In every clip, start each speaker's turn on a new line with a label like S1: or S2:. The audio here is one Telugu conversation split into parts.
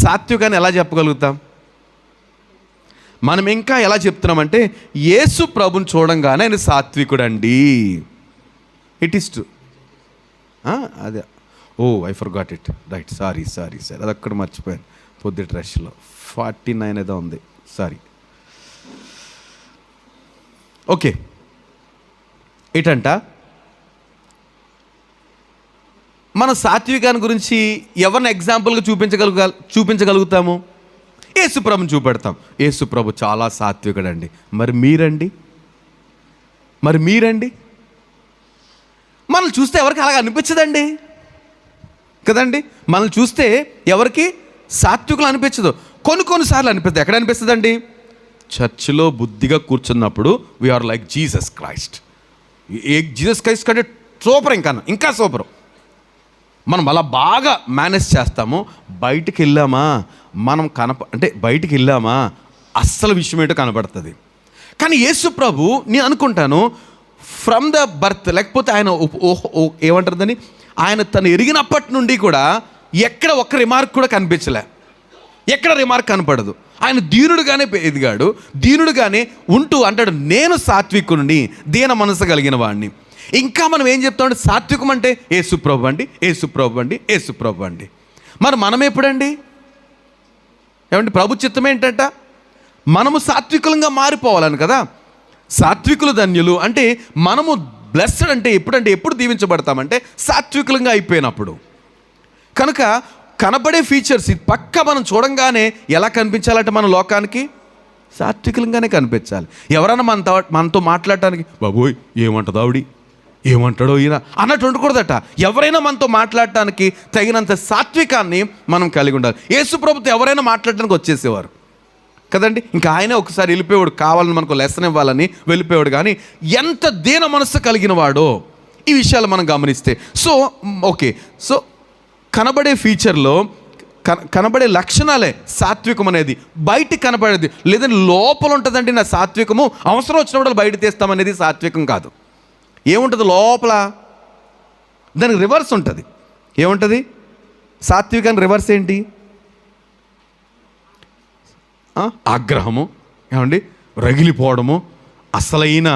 S1: సాత్వికాన్ని ఎలా చెప్పగలుగుతాం? మనం ఇంకా ఎలా చెప్తున్నామంటే యేసు ప్రభుని చూడంగానే ఆయన సాత్వికుడండి. It is true. అదే I forgot it. Right, sorry అది అక్కడ మర్చిపోయాను. పొద్దుటి రష్లో 49 ఏదో ఉంది. సారీ. ఓకే, ఏంటంట మన సాత్వికాన్ని గురించి ఎవరిని ఎగ్జాంపుల్గా చూపించగలుగుతాము? యేసుప్రభుని చూపెడతాం. యేసుప్రభు చాలా సాత్వికుడండి. మరి మీరండి మనల్ని చూస్తే ఎవరికి అలాగ అనిపించదండి కదండి. మనల్ని చూస్తే ఎవరికి సాత్వికులు అనిపించదు. కొన్నిసార్లు అనిపిస్తుంది. ఎక్కడ అనిపిస్తుందండి? చర్చిలో బుద్ధిగా కూర్చున్నప్పుడు we are like Jesus Christ. Jesus Christ కంటే సూపర్, ఇంకా సూపర్. మనం అలా బాగా మేనేజ్ చేస్తాము. బయటికి వెళ్ళామా బయటికి వెళ్ళామా అస్సలు విషయం ఏంటో కనబడుతుంది. కానీ యేసు ప్రభు నేను అనుకుంటాను ఫ్రమ్ ద బర్త్, లేకపోతే ఆయన ఏమంటారని ఆయన తను ఎరిగినప్పటి నుండి కూడా ఎక్కడ ఒక్క రిమార్క్ కూడా కనిపించలే. ఎక్కడ రిమార్క్ కనపడదు. ఆయన దీనుడుగానే ఎదిగాడు. దీనుడుగానే ఉంటూ అంటాడు, నేను సాత్వికుని, దీన మనసు కలిగిన వాడిని. ఇంకా మనం ఏం చెప్తామంటే సాత్వికం అంటే యేసుప్రభు అండి. మరి మనం ఎప్పుడండి? ఏమంటే ప్రభు చిత్తం ఏంటంట? మనము సాత్వికులంగా మారిపోవాలని కదా. సాత్వికులు ధన్యులు అంటే మనము బ్లెస్డ్ అంటే ఎప్పుడు దీవించబడతామంటే సాత్వికులంగా అయిపోయినప్పుడు. కనుక కనబడే ఫీచర్స్ పక్క మనం చూడంగానే ఎలా కనిపించాలంటే మన లోకానికి సాత్వికులంగానే కనిపించాలి. ఎవరైనా మనతో మాట్లాడటానికి బాబోయ్ ఏమంటది ఆవిడ, ఏమంటాడో ఈయన అన్నట్టు ఉండకూడదట. ఎవరైనా మనతో మాట్లాడటానికి తగినంత సాత్వికాన్ని మనం కలిగి ఉండాలి. యేసు ప్రభుతో ఎవరైనా మాట్లాడటానికి వచ్చేసేవారు కదండి. ఇంకా ఆయనే ఒకసారి వెళ్ళిపోయాడు, కావాలని మనకు లెసన్ ఇవ్వాలని వెళ్ళిపోయాడు. కానీ ఎంత దీన మనస్సు కలిగిన వాడో ఈ విషయాలు మనం గమనిస్తే. సో కనబడే ఫీచర్లో కనబడే లక్షణాలే సాత్వికం అనేది. బయటికి కనబడేది లేదంటే లోపల ఉంటుందండి నా సాత్వికము. అవసరం వచ్చినప్పుడు బయట తీస్తామనేది సాత్వికం కాదు. ఏముంటుంది లోపల? దానికి రివర్స్ ఉంటుంది. ఏముంటుంది? సాత్వికానికి రివర్స్ ఏంటి? ఆగ్రహము, ఏమండి, రగిలిపోవడము, అసలైన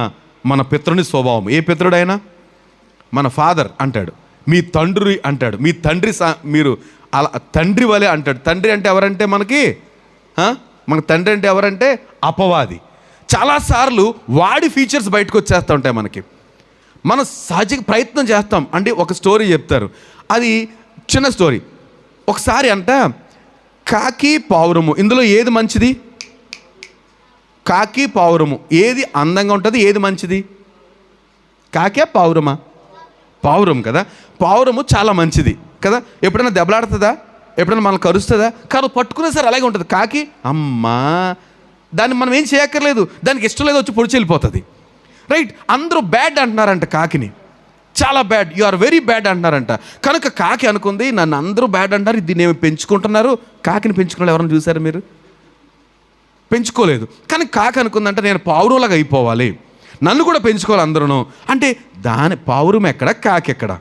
S1: మన పితరుని స్వభావం. ఏ పితరుడైనా మన ఫాదర్ అంటాడు, మీ తండ్రి అంటాడు, మీ తండ్రి మీరు అలా తండ్రి వలె అంటాడు. తండ్రి అంటే ఎవరంటే మన తండ్రి అంటే ఎవరంటే అపవాది. చాలాసార్లు వాడి ఫీచర్స్ బయటకు వచ్చేస్తూ ఉంటాయి మనకి. మనం సహజంగా ప్రయత్నం చేస్తాం. అంటే ఒక స్టోరీ చెప్తారు, అది చిన్న స్టోరీ. ఒకసారి కాకి పావురము, ఇందులో ఏది మంచిది? కాకి పావురము ఏది అందంగా ఉంటుంది, ఏది మంచిది? కాకే పావురమా? పావురం కదా. పావురము చాలా మంచిది కదా. ఎప్పుడైనా దెబ్బలాడుతుందా? ఎప్పుడైనా మనల్ని కరుస్తుందా? కాదు, పట్టుకునేసరి అలాగే ఉంటుంది. కాకి అమ్మా, దాన్ని మనం ఏం చేయక్కర్లేదు, దానికి ఇష్టం లేదు వచ్చి పొడిచి వెళ్ళిపోతుంది. రైట్. అందరూ బ్యాడ్ అంటున్నారంట కాకిని, చాలా bad, you are very bad అంటున్నారంట. కనుక కాకి అనుకుంది, నన్ను అందరూ బ్యాడ్ అంటారు, దీన్ని ఏమి పెంచుకుంటున్నారు. కాకిని పెంచుకున్న ఎవరైనా చూసారు మీరు? పెంచుకోలేదు. కానీ కాకి అనుకుందంటే నేను పావురంలాగా అయిపోవాలి, నన్ను కూడా పెంచుకోవాలి అందరూ. అంటే పావురం ఎక్కడ, కాకి ఎక్కడ?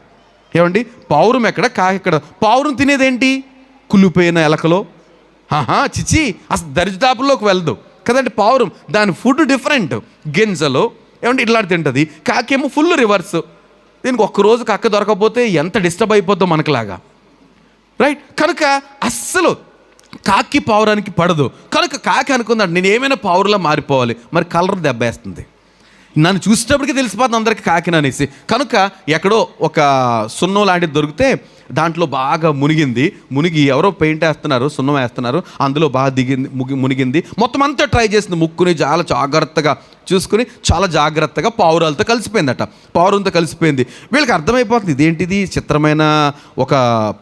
S1: ఏమండి, పావురం ఎక్కడ, కాకి ఎక్కడ? పావురం తినేదేంటి? కుళ్ళిపోయిన ఎలకలో, చిచి, అసలు దరిదాపుల్లోకి వెళ్దు కదండి. పావురం దాని ఫుడ్ డిఫరెంట్, గింజలో ఏమంటే ఇట్లా తింటుంది. కాకేమో ఫుల్ రివర్స్. దీనికి ఒక్కరోజు కక్క దొరకకపోతే ఎంత డిస్టర్బ్ అయిపోద్దో మనకులాగా. రైట్. కనుక అస్సలు కాకి పావురానికి పడదు. కనుక కాకి అనుకుందండి నేను ఏమైనా పావురులా మారిపోవాలి. మరి కలర్ దెబ్బేస్తుంది, నన్ను చూసేటప్పటికి తెలిసిపోతుంది అందరికి కాకిని అనేసి. కనుక ఎక్కడో ఒక సున్నం లాంటిది దొరికితే దాంట్లో బాగా మునిగి ఎవరో పెయింట్ వేస్తున్నారు, సున్నం వేస్తున్నారు, అందులో బాగా మునిగింది. మొత్తం అంతా ట్రై చేసింది, ముక్కుని చాలా జాగ్రత్తగా చూసుకుని చాలా జాగ్రత్తగా పావురాలతో కలిసిపోయిందట. పావురంతో కలిసిపోయింది. వీళ్ళకి అర్థమైపోతుంది ఇదేంటిది చిత్రమైన ఒక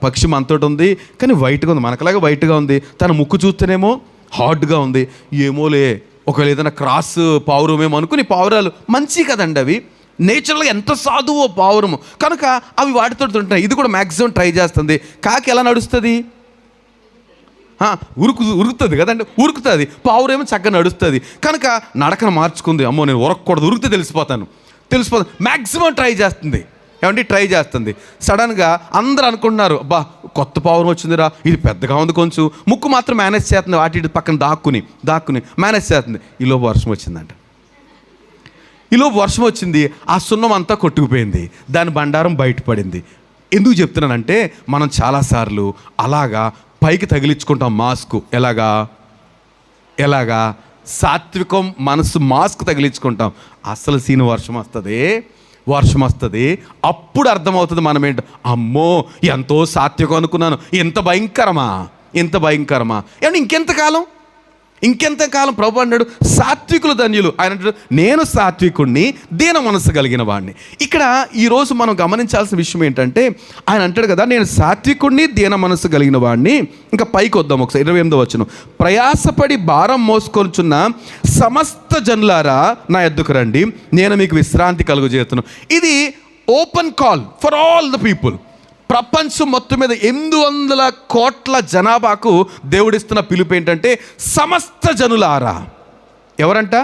S1: పక్షి మనతోటి ఉంది, కానీ వైట్గా ఉంది, మనకలాగా వైట్గా ఉంది. తన ముక్కు చూస్తేనేమో హార్డ్గా ఉంది. ఏమోలే ఒకవేళ ఏదైనా క్రాస్ పావురమేమో అనుకుని, పావురాలు మంచి కదండి, అవి నేచురల్గా ఎంత సాధువో పావురము. కనుక అవి వాటితో ఉంటున్నాయి. ఇది కూడా మ్యాక్సిమం ట్రై చేస్తుంది. కాకి ఎలా నడుస్తుంది? ఉరుకుతుంది కదండి, ఉరుకుతుంది. పావురేమో చక్కగా నడుస్తుంది. కనుక నడకను మార్చుకుంది. అమ్మో నేను ఉరకకూడదు, ఉరికితే తెలిసిపోతాను. మ్యాక్సిమం ట్రై చేస్తుంది. ఏమంటే ట్రై చేస్తుంది. సడన్గా అందరూ అనుకుంటున్నారు, అబ్బా కొత్త పావురం వచ్చిందిరా, ఇది పెద్దగా ఉంది, కొంచెం ముక్కు మాత్రం మేనేజ్ చేస్తుంది, వాటి ఇటు పక్కన దాక్కుని మేనేజ్ చేస్తుంది. ఈలోపు వర్షం వచ్చిందంట. ఈలోపు వర్షం వచ్చింది, ఆ సున్నం అంతా కొట్టుకుపోయింది, దాని బండారం బయటపడింది. ఎందుకు చెప్తున్నానంటే మనం చాలాసార్లు అలాగా పైకి తగిలించుకుంటాం మాస్క్. ఎలాగా సాత్వికం మనసు మాస్క్ తగిలించుకుంటాం. అసలు సీన్ వర్షం వస్తుంది, అప్పుడు అర్థమవుతుంది మనం ఏంటో. అమ్మో ఎంతో సాత్వికం అనుకున్నాను, ఇంత భయంకరమా ఏమన్నా ఇంకెంతకాలం ప్రభు అన్నాడు సాత్వికులు ధన్యులు. ఆయన అంటాడు నేను సాత్వికుణ్ణి, దీన మనసు కలిగిన వాడిని. ఇక్కడ ఈరోజు మనం గమనించాల్సిన విషయం ఏంటంటే ఆయన అంటాడు కదా, నేను సాత్వికుణ్ణి, దీన మనసు కలిగిన వాడిని. ఇంకా పైకి వద్దాం ఒకసారి, 28వ వచనం. ప్రయాసపడి భారం మోసుకొనుచున్న సమస్త జనులారా నా యొద్దకు రండి, నేను మీకు విశ్రాంతి కలుగజేస్తున్నాను. ఇది open call for all the people. ప్రపంచం మొత్తం మీద 800 కోట్ల జనాభాకు దేవుడిస్తున్న పిలుపు ఏంటంటే సమస్త జనులారా. ఎవరంట?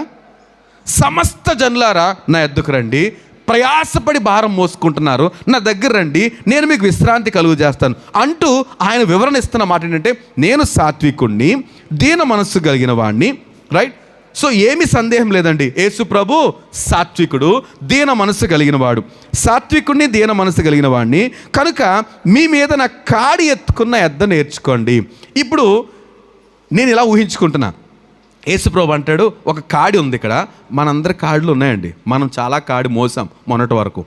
S1: సమస్త జనులారా నా యొద్దకు రండి, ప్రయాసపడి భారం మోసుకుంటున్నారు, నా దగ్గర రండి, నేను మీకు విశ్రాంతి కలుగు చేస్తాను అంటూ ఆయన వివరణ ఇస్తున్న మాట ఏంటంటే నేను సాత్వికుణ్ణి, దీన మనస్సు కలిగిన వాడిని. రైట్? సో ఏమి సందేహం లేదండి, యేసు ప్రభు సాత్వికుడు, దీన మనస్సు కలిగిన వాడు. సాత్వికుడిని, దీన మనస్సు కలిగిన వాడిని కనుక మీ మీద నా కాడి ఎత్తుకున్న ఎద్ద నేర్చుకోండి. ఇప్పుడు నేను ఇలా ఊహించుకుంటున్నా, యేసు ప్రభు అంటాడు ఒక కాడి ఉంది ఇక్కడ, మనందరి కాడులు ఉన్నాయండి, మనం చాలా కాడి మోసాం మొన్నటి వరకు.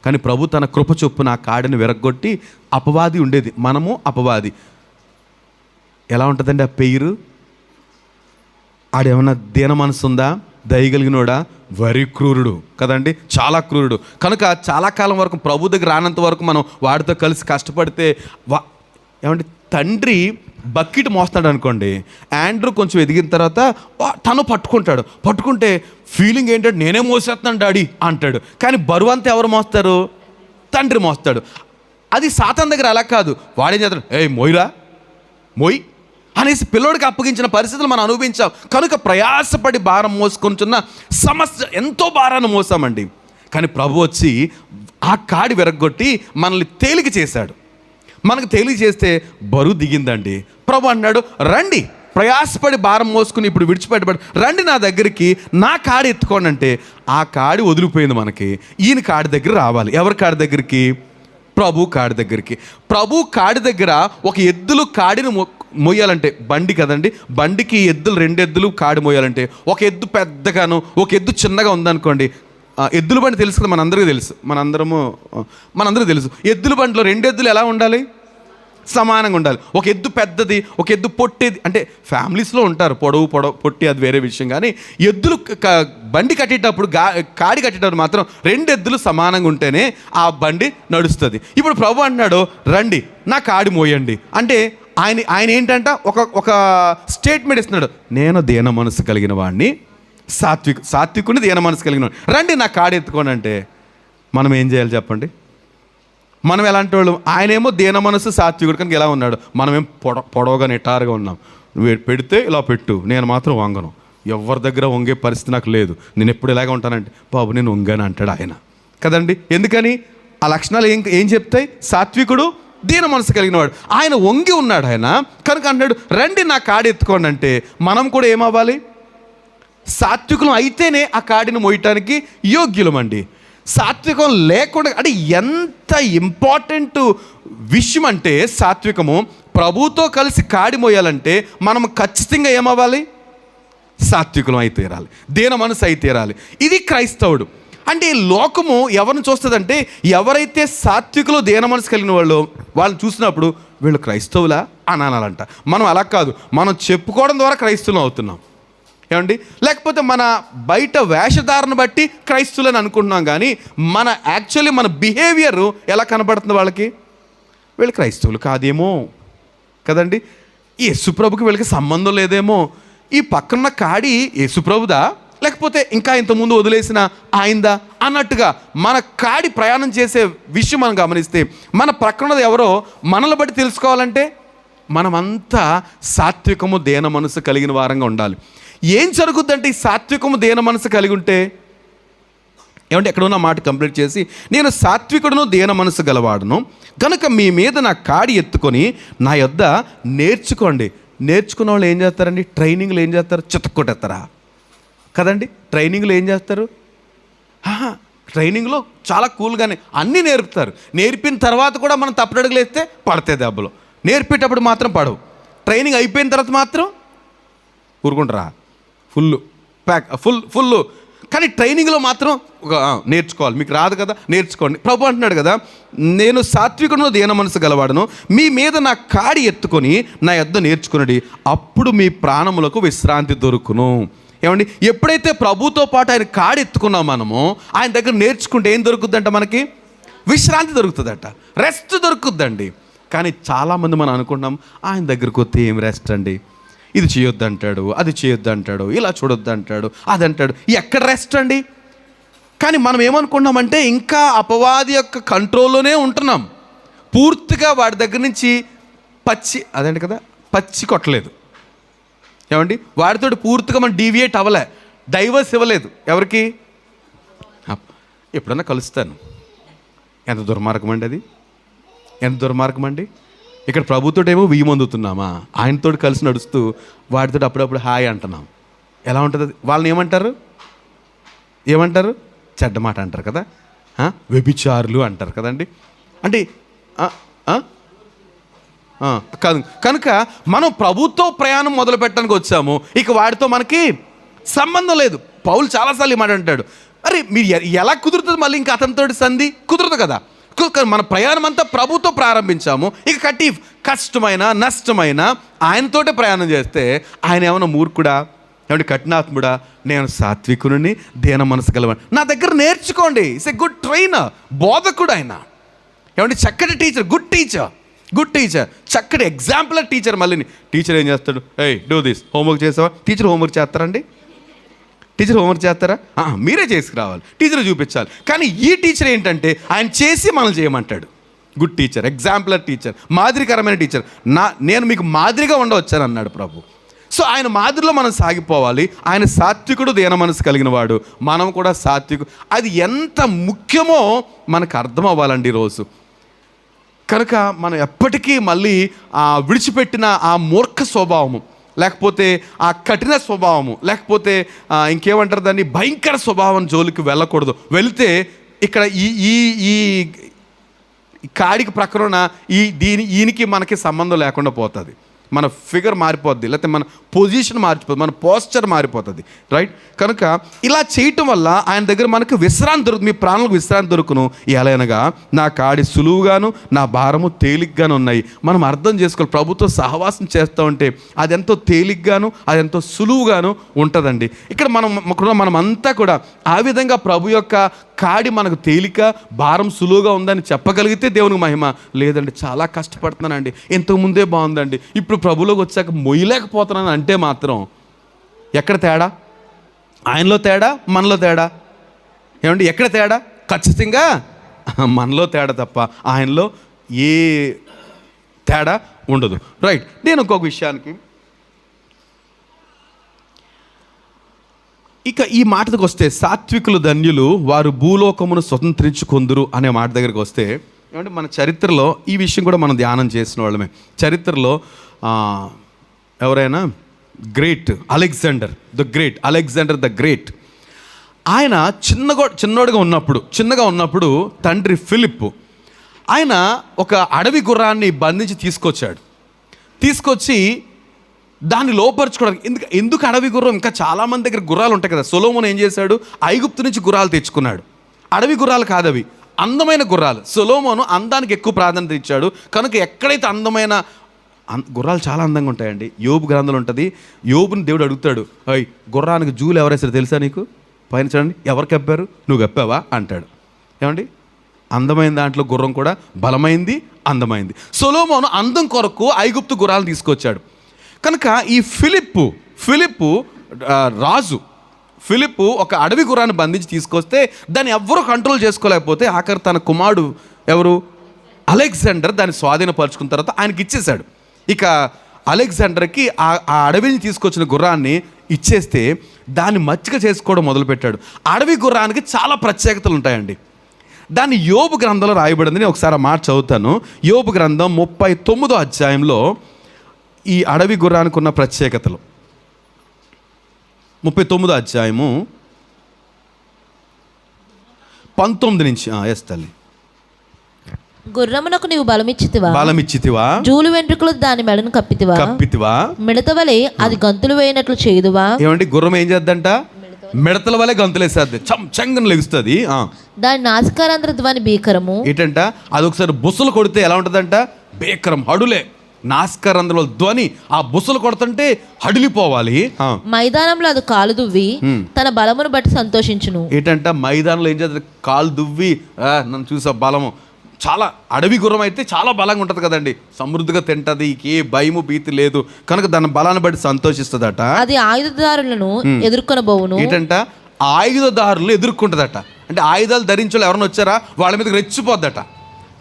S1: కానీ ప్రభు తన కృప చొప్పున ఆ కాడిని విరగొట్టి, అపవాది ఉండేది, మనము అపవాది. ఎలా ఉంటుందండి ఆ పేరు? ఆడేమన్నా దీన మనసు ఉందా? దయగలిగినోడా? వరి క్రూరుడు కదండి, చాలా క్రూరుడు. కనుక చాలా కాలం వరకు ప్రభు దగ్గర రానంత వరకు మనం వాడితో కలిసి కష్టపడితే ఏమంటే తండ్రి బకెట్ మోస్తాడు అనుకోండి, ఆండ్రూ కొంచెం ఎదిగిన తర్వాత తను పట్టుకుంటే ఫీలింగ్ ఏంటంటే నేనే మోసేస్తున్నాను డాడీ అంటాడు. కానీ బరువు అంతా ఎవరు మోస్తారు? తండ్రి మోస్తాడు. అది సాతాను దగ్గర అలా కాదు, వాడేం చేస్తాడు, మోయ్ అనేసి పిల్లోడికి అప్పగించిన పరిస్థితులు మనం అనుభవించాం. కనుక ప్రయాసపడి భారం మోసుకొంటున్న సమస్య, ఎంతో భారాన్ని మోసామండి. కానీ ప్రభు వచ్చి ఆ కాడి విరగొట్టి మనల్ని తేలిక చేశాడు. మనకు తేలిక చేస్తే బరువు దిగిందండి. ప్రభు అన్నాడు రండి, ప్రయాసపడి భారం మోసుకుని ఇప్పుడు విడిచిపెట్టబడి రండి నా దగ్గరికి, నా కాడి ఎత్తుకోండి అంటే ఆ కాడి వదిలిపోయింది మనకి. ఈయన కాడి దగ్గర రావాలి. ఎవరి కాడి దగ్గరికి? ప్రభు కాడి దగ్గరికి. ప్రభు కాడి దగ్గర ఒక ఎద్దులు కాడిని మోయాలంటే, బండి కదండి, బండికి ఎద్దులు 2 ఎద్దులు కాడి మోయాలంటే, ఒక ఎద్దు పెద్దగాను ఒక ఎద్దు చిన్నగా ఉందనుకోండి. ఎద్దుల బండి తెలుసు కదా, మనందరికీ తెలుసు, మనందరికీ తెలుసు. ఎద్దుల బండిలో 2 ఎద్దులు ఎలా ఉండాలి? సమానంగా ఉండాలి. ఒక ఎద్దు పెద్దది, ఒక ఎద్దు పొట్టేది. అంటే ఫ్యామిలీస్లో ఉంటారు పొడవు పొట్టి, అది వేరే విషయం. కానీ ఎద్దులు బండి కట్టేటప్పుడు కాడి కట్టేటప్పుడు మాత్రం 2 ఎద్దులు సమానంగా ఉంటేనే ఆ బండి నడుస్తుంది. ఇప్పుడు ప్రభు అంటున్నాడు రండి నా కాడి మోయండి అంటే ఆయన ఏంటంట ఒక స్టేట్మెంట్ ఇస్తున్నాడు, నేను దీన మనసు కలిగిన వాడిని, సాత్వికుని దీన మనసు కలిగిన వాడిని, రండి నా కాడి ఎత్తుకోండి అంటే మనం ఏం చేయాలి చెప్పండి? మనం ఎలాంటి వాళ్ళు? ఆయనేమో దీన మనసు సాత్వికుడు కనుక ఎలా ఉన్నాడు, మనమేం పొడవుగా నిటారుగా ఉన్నాం. నువ్వు పెడితే ఇలా పెట్టు, నేను మాత్రం వంగను, ఎవరి దగ్గర వంగే పరిస్థితి నాకు లేదు, నేను ఎప్పుడు ఇలాగే ఉంటానంటే బాబు నేను వంగాను అంటాడు ఆయన కదండి. ఎందుకని? ఆ లక్షణాలు ఏం చెప్తాయి? సాత్వికుడు, దీన మనసు కలిగిన వాడు. ఆయన వంగి ఉన్నాడు ఆయన కనుక అంటాడు రండి నా కాడి ఎత్తుకోండి అంటే మనం కూడా ఏమవ్వాలి? సాత్వికులం అయితేనే ఆ కాడిని మోయటానికి యోగ్యులమండి. సాత్వికం లేకుండా, అంటే ఎంత ఇంపార్టెంట్ విషయం అంటే సాత్వికము. ప్రభుతో కలిసి కాడి మోయాలంటే మనం ఖచ్చితంగా ఏమవ్వాలి? సాత్వికులం అయితే తీరాలి, దీన మనసు అయితే తీరాలి. ఇది క్రైస్తవుడు. అంటే ఈ లోకము ఎవరిని చూస్తుందంటే, ఎవరైతే సాత్వికులు దీన మనసు కలిగిన వాళ్ళని చూసినప్పుడు వీళ్ళు క్రైస్తవులా అని అనాలంట. మనం అలా కాదు, మనం చెప్పుకోవడం ద్వారా క్రైస్తవులు అవుతున్నాం ఏమండి. లేకపోతే మన బయట వేషధారణ బట్టి క్రైస్తవులని అనుకుంటున్నాం. కానీ యాక్చువల్లీ మన బిహేవియర్ ఎలా కనబడుతుంది వాళ్ళకి? వీళ్ళు క్రైస్తవులు కాదేమో కదండి. యేసుప్రభుకి వీళ్ళకి సంబంధం లేదేమో. ఈ పక్కన కాడి యేసుప్రభుదా లేకపోతే ఇంకా ఇంతకుముందు వదిలేసిన ఆయిందా అన్నట్టుగా మన కాడి ప్రయాణం చేసే విషయం మనం గమనిస్తే, మన ప్రక్కనది ఎవరో మనల్ని బట్టి తెలుసుకోవాలంటే మనమంతా సాత్వికము దీన మనసు కలిగిన వారంగా ఉండాలి. ఏం జరుగుద్దంటే ఈ సాత్వికము దీన మనసు కలిగి ఉంటే ఏమంటే ఎక్కడ ఉన్న మాట కంప్లీట్ చేసి, నేను సాత్వికుడును దీన మనసు గలవాడును కనుక మీ మీద నా కాడి ఎత్తుకొని నా యొద్ద నేర్చుకోండి. నేర్చుకున్న వాళ్ళు ఏం చేస్తారండి? ట్రైనింగ్లు ఏం చేస్తారు? చితక్కొట్టేస్తారా కదండి? ట్రైనింగ్లు ఏం చేస్తారు? ట్రైనింగ్లో చాలా కూల్గానే అన్నీ నేర్పుతారు. నేర్పిన తర్వాత కూడా మనం తప్పటడుగులు వేస్తే పడతాయి దెబ్బలు. నేర్పేటప్పుడు మాత్రం పడవు. ట్రైనింగ్ అయిపోయిన తర్వాత మాత్రం ఊరుకుంటారా? ఫుల్. కానీ ట్రైనింగ్లో మాత్రం నేర్చుకోవాలి. మీకు రాదు కదా, నేర్చుకోండి. ప్రభు అంటున్నాడు కదా, నేను సాత్వికుడును దీన మనసు గలవాడును మీ మీద నా కాడి ఎత్తుకొని నా యొద్ద నేర్చుకున్నది, అప్పుడు మీ ప్రాణములకు విశ్రాంతి దొరుకును. ఏమండి, ఎప్పుడైతే ప్రభుతో పాటు ఆయన కాడి ఎత్తుకున్నాం మనము, ఆయన దగ్గర నేర్చుకుంటే ఏం దొరుకుద్దంట? మనకి విశ్రాంతి దొరుకుతుందట, రెస్ట్ దొరుకుద్దండి. కానీ చాలామంది మనం అనుకుంటున్నాం, ఆయన దగ్గరకు వస్తే ఏం రెస్ట్ అండి, ఇది చేయొద్దు అంటాడు, అది చేయొద్దు అంటాడు, ఇలా చూడొద్దు అంటాడు, అది అంటాడు. ఎక్కడ రెస్ట్ అండి? కానీ మనం ఏమనుకుంటున్నామంటే ఇంకా అపవాది యొక్క కంట్రోల్లోనే ఉంటున్నాం. పూర్తిగా వాడి దగ్గర నుంచి అదేంటి కదా, పచ్చి కొట్టలేదు. ఏమండి, వాడితో పూర్తిగా మనం డీవియేట్ అవ్వలే, డైవర్స్ ఇవ్వలేదు. ఎవరికి? ఎప్పుడన్నా కలుస్తాను. ఎంత దుర్మార్గం అండి అది, ఎంత దుర్మార్గం అండి. ఇక్కడ ప్రభుత్వటేమో వెయ్యి మందుతున్నామా, ఆయనతో కలిసి నడుస్తూ వాడితో అప్పుడప్పుడు హాయ్ అంటున్నాం. ఎలా ఉంటుంది అది? వాళ్ళని ఏమంటారు? చెడ్డ మాట అంటారు కదా, వ్యభిచారులు అంటారు కదండి. అంటే కనుక మనం ప్రభుత్వ ప్రయాణం మొదలు పెట్టడానికి వచ్చాము, ఇక వాడితో మనకి సంబంధం లేదు. పౌలు చాలాసార్లు ఈ మాట అంటాడు, అరే మీరు ఎలా కుదురుతుంది మళ్ళీ ఇంకా అతనితో సంధి? కుదరదు కదా. మన ప్రయాణం అంతా ప్రభుతో ప్రారంభించాము, ఇక కష్టమైన నష్టమైన ఆయనతోటే ప్రయాణం చేస్తే ఆయన ఏమన్నా మూర్ఖుడా, ఏమంటే కఠినాత్ముడా? నేను సాత్వికుని దీన మనసు గలవాడిని, నా దగ్గర నేర్చుకోండి. ఇట్స్ ఏ గుడ్ ట్రైనర్, బోధకుడు ఆయన. ఏమంటే చక్కటి టీచర్, గుడ్ టీచర్, చక్కటి ఎగ్జాంపులర్ టీచర్. మళ్ళీ టీచర్ ఏం చేస్తాడు? డూ దిస్, హోంవర్క్ చేసావా? టీచర్ హోంవర్క్ చేస్తారండి? టీచర్ హోంవర్క్ చేస్తారా? మీరే చేసుకురావాలి, టీచర్ చూపించాలి. కానీ ఈ టీచర్ ఏంటంటే ఆయన చేసి మనం చేయమంటాడు. గుడ్ టీచర్, ఎగ్జాంపులర్ టీచర్, మాదిరికరమైన టీచర్. నేను మీకు మాదిరిగా ఉండవచ్చాను అన్నాడు ప్రభు. సో ఆయన మాదిరిలో మనం సాగిపోవాలి. ఆయన సాత్వికుడు దీన మనసు కలిగిన వాడు, మనం కూడా సాత్వికుడు. అది ఎంత ముఖ్యమో మనకు అర్థం అవ్వాలండి ఈరోజు. కనుక మనం ఎప్పటికీ మళ్ళీ విడిచిపెట్టిన ఆ మూర్ఖ స్వభావము, లేకపోతే ఆ కఠిన స్వభావము, లేకపోతే ఇంకేమంటారు దాన్ని, భయంకర స్వభావం జోలికి వెళ్ళకూడదు. వెళితే ఇక్కడ ఈ కాడికి ప్రకరణ ఈయనకి మనకి సంబంధం లేకుండా పోతుంది. మన ఫిగర్ మారిపోద్ది, లేకపోతే మన పొజిషన్ మారిపోతుంది, మన పోస్చర్ మారిపోతుంది, రైట్? కనుక ఇలా చేయటం వల్ల ఆయన దగ్గర మనకు విశ్రాంతి దొరుకుతుంది. మీ ప్రాణాలకు విశ్రాంతి దొరుకును. ఎలాగనగా నా కాడి సులువుగాను నా భారము తేలిగ్గాను ఉన్నాయి. మనం అర్థం చేసుకోవాలి, ప్రభుత్వ సహవాసం చేస్తూ ఉంటే అది ఎంతో తేలిగ్గాను అది ఎంతో సులువుగాను ఉంటుందండి. ఇక్కడ మనం అంతా కూడా ఆ విధంగా ప్రభు యొక్క కాడి మనకు తేలిక, భారం సులువుగా ఉందని చెప్పగలిగితే దేవునికి మహిమ. లేదండి, చాలా కష్టపడుతున్నానండి, ఇంతకుముందే బాగుందండి, ఇప్పుడు ప్రభులోకి వచ్చాక మొయ్యలేకపోతున్నాను అంటే మాత్రం ఎక్కడ తేడా? ఆయనలో తేడా, మనలో తేడా? ఏమండి, ఎక్కడ తేడా? ఖచ్చితంగా మనలో తేడా తప్ప ఆయనలో ఏ తేడా ఉండదు, రైట్? నేను ఇంకొక విషయానికి, ఇక ఈ మాటకు వస్తే, సాత్వికులు ధన్యులు వారు భూలోకమును స్వతంత్రించుకొందురు అనే మాట దగ్గరికి వస్తే, ఏమంటే మన చరిత్రలో ఈ విషయం కూడా మనం ధ్యానం చేసిన వాళ్ళమే. చరిత్రలో ఎవరైనా అలెగ్జాండర్ ద గ్రేట్, ఆయన చిన్నగా ఉన్నప్పుడు తండ్రి ఫిలిప్ ఆయన ఒక అడవి గుర్రాన్ని బంధించి తీసుకొచ్చి దాన్ని లోపరుచుకోవడానికి. ఎందుకు అడవి గుర్రం? ఇంకా చాలామంది దగ్గర గుర్రాలు ఉంటాయి కదా. సొలొమోను ఏం చేశాడు? ఐగుప్తు నుంచి గుర్రాలు తెచ్చుకున్నాడు. అడవి గుర్రాలు కాదవి, అందమైన గుర్రాలు. సొలొమోను అందానికి ఎక్కువ ప్రాధాన్యత ఇచ్చాడు. కనుక ఎక్కడైతే అందమైన గుర్రాలు చాలా అందంగా ఉంటాయండి. యోబు గ్రంథంలో ఉంటుంది. యోబుని దేవుడు అడుగుతాడు, గుర్రానికి జూలు ఎవరేసారు తెలుసా నీకు? పైన చూడండి, ఎవరు కప్పారు? నువ్వు కప్పావా అంటాడు. ఏమండి, అందమైన దాంట్లో గుర్రం కూడా బలమైంది, అందమైంది. సొలొమోను అందం కొరకు ఐగుప్తు గుర్రాలను తీసుకొచ్చాడు. కనుక ఈ ఫిలిప్పు రాజు ఫిలిప్పు ఒక అడవి గుర్రాన్ని బంధించి తీసుకొస్తే దాన్ని ఎవ్వరూ కంట్రోల్ చేసుకోలేకపోతే ఆఖరి తన కుమారుడు ఎవరు, అలెగ్జాండర్, దాన్ని స్వాధీనపరుచుకున్న తర్వాత ఆయనకి ఇచ్చేశాడు. ఇక అలెగ్జాండర్కి ఆ అడవిని తీసుకొచ్చిన గుర్రాన్ని ఇచ్చేస్తే దాన్ని మచ్చిక చేసుకోవడం మొదలుపెట్టాడు. అడవి గుర్రానికి చాలా ప్రత్యేకతలు ఉంటాయండి. దాన్ని యోబు గ్రంథంలో రాయబడింది. నేను ఒకసారి ఆ మాట చదువుతాను. యోబు గ్రంథం 39వ అధ్యాయంలో ఈ అడవి గుర్రానికి ఉన్న ప్రత్యేకతలు. 39వ అధ్యాయము 19 నుంచి. ఎస్ తల్లి.
S2: గుర్రమునకు నీవు
S1: బలమిచ్చితివా,
S2: జూలు వెంట్రుకలు దాని మెడను కప్పితివా, మిడత వలె అది గంతులు వేయనట్లు చేయుదువా.
S1: ఏమండి, గుర్రం ఏం చేద్దంట? మిడతల వలె గంతులేసేది, చెంగన లెగుస్తుంది.
S2: దాని నాసికారంధ్ర ధ్వని భీకరము.
S1: ఏంటంట? అది ఒకసారి బుసలు కొడితే ఎలా ఉంటుందంట? భీకరం, హడులే. నాసికారంధ్రలో ధ్వని, ఆ బుసలు కొడుతుంటే హడిలిపోవాలి.
S2: మైదానంలో అది కాలు దువ్వి తన బలమును బట్టి సంతోషించును.
S1: ఏంటంట? మైదానంలో ఏం చేస్తుంది? కాలు దువ్వి, నన్ను చూసా బలము. చాలా అడవి గుర్రం అయితే చాలా బలంగా ఉంటుంది కదండి, సమృద్ధిగా తింటది, ఏ భయము భీతి లేదు కనుక దాని బలాన్ని బట్టి సంతోషిస్తుందట.
S2: అది ఆయుధదారులను ఎదుర్కొనబోవును.
S1: ఏంటంట? ఆయుధదారులను ఎదుర్కొంటుందట. అంటే ఆయుధాలు ధరించాలి, ఎవరైనా వచ్చారా వాళ్ళ మీద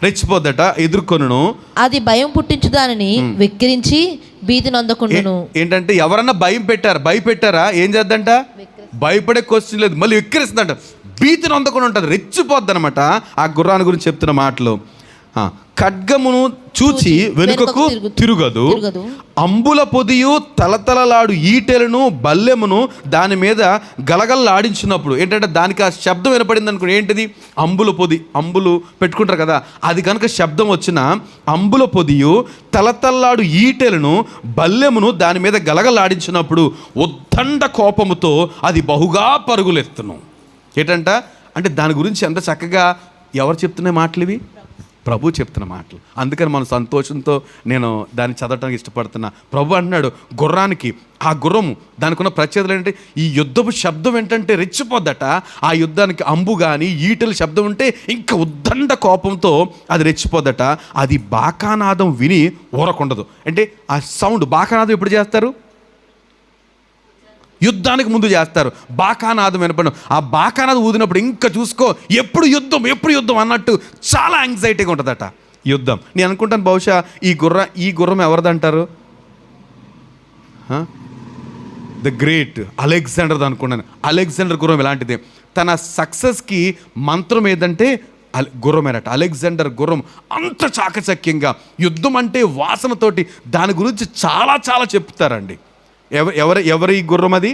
S1: రెచ్చిపోద్దట, ఎదుర్కొను.
S2: అది భయం పుట్టించు దానిని వెక్కిరించి భీతి నొందకుండును.
S1: ఏంటంటే ఎవరన్నా భయపెట్టారా ఏం చేద్దంట? భయపడే క్వశ్చన్ లేదు, మళ్ళీ వెక్కిరిస్తుందంట, భీతి నొందకుండా ఉంటుంది, రెచ్చిపోద్ది అనమాట. ఆ గుర్రాన్ని గురించి చెప్తున్న మాటలు. ఖడ్గమును చూచి వెనుకకు తిరుగదు, అంబుల పొదియు తలతలలాడు ఈటెలను బల్లెమును దాని మీద గలగలలాడించినప్పుడు ఏంటంటే దానికి ఆ శబ్దం వినపడింది అనుకోండి. ఏంటిది? అంబుల పొది, అంబులు పెట్టుకుంటారు కదా, అది కనుక శబ్దం వచ్చిన అంబుల పొదియు తలతల్లాడు ఈటెలను బల్లెమును దాని మీద గలగలాడించినప్పుడు ఉద్దండ కోపముతో అది బహుగా పరుగులెత్తును. ఏంటంట? అంటే దాని గురించి ఎంత చక్కగా ఎవరు చెప్తున్న మాటలు ఇవి? ప్రభు చెప్తున్న మాటలు. అందుకని మనం సంతోషంతో నేను దాన్ని చదవటానికి ఇష్టపడుతున్నా. ప్రభు అంటున్నాడు గుర్రానికి, ఆ గుర్రము దానికి ఉన్న ప్రత్యేకతలు ఏంటంటే ఈ యుద్ధపు శబ్దం ఏంటంటే రెచ్చిపోద్దట. ఆ యుద్ధానికి అంబు కానీ ఈటల శబ్దం ఉంటే ఇంకా ఉద్దండ కోపంతో అది రెచ్చిపోద్దట. అది బాకానాదం విని ఊరకుండదు. అంటే ఆ సౌండ్, బాకానాదం ఎప్పుడు చేస్తారు? యుద్ధానికి ముందు చేస్తారు. బాకానాదం వినపడడం, ఆ బాకానాదం ఊదినప్పుడు ఇంకా చూసుకో ఎప్పుడు యుద్ధం అన్నట్టు చాలా యాంగ్జైటీగా ఉంటుందట యుద్ధం. నేను అనుకుంటాను బహుశా ఈ గుర్రం ఎవరిదంటారు? ద గ్రేట్ అలెగ్జాండర్ అనుకున్నాను. అలెగ్జాండర్ గుర్రం ఇలాంటిదే. తన సక్సెస్కి మంత్రం ఏదంటే గుర్రమేనట. అలెగ్జాండర్ గుర్రం అంత చాకచక్యంగా, యుద్ధం అంటే వాసనతోటి దాని గురించి చాలా చాలా చెప్తారండి. ఎవరి గుర్రం అది?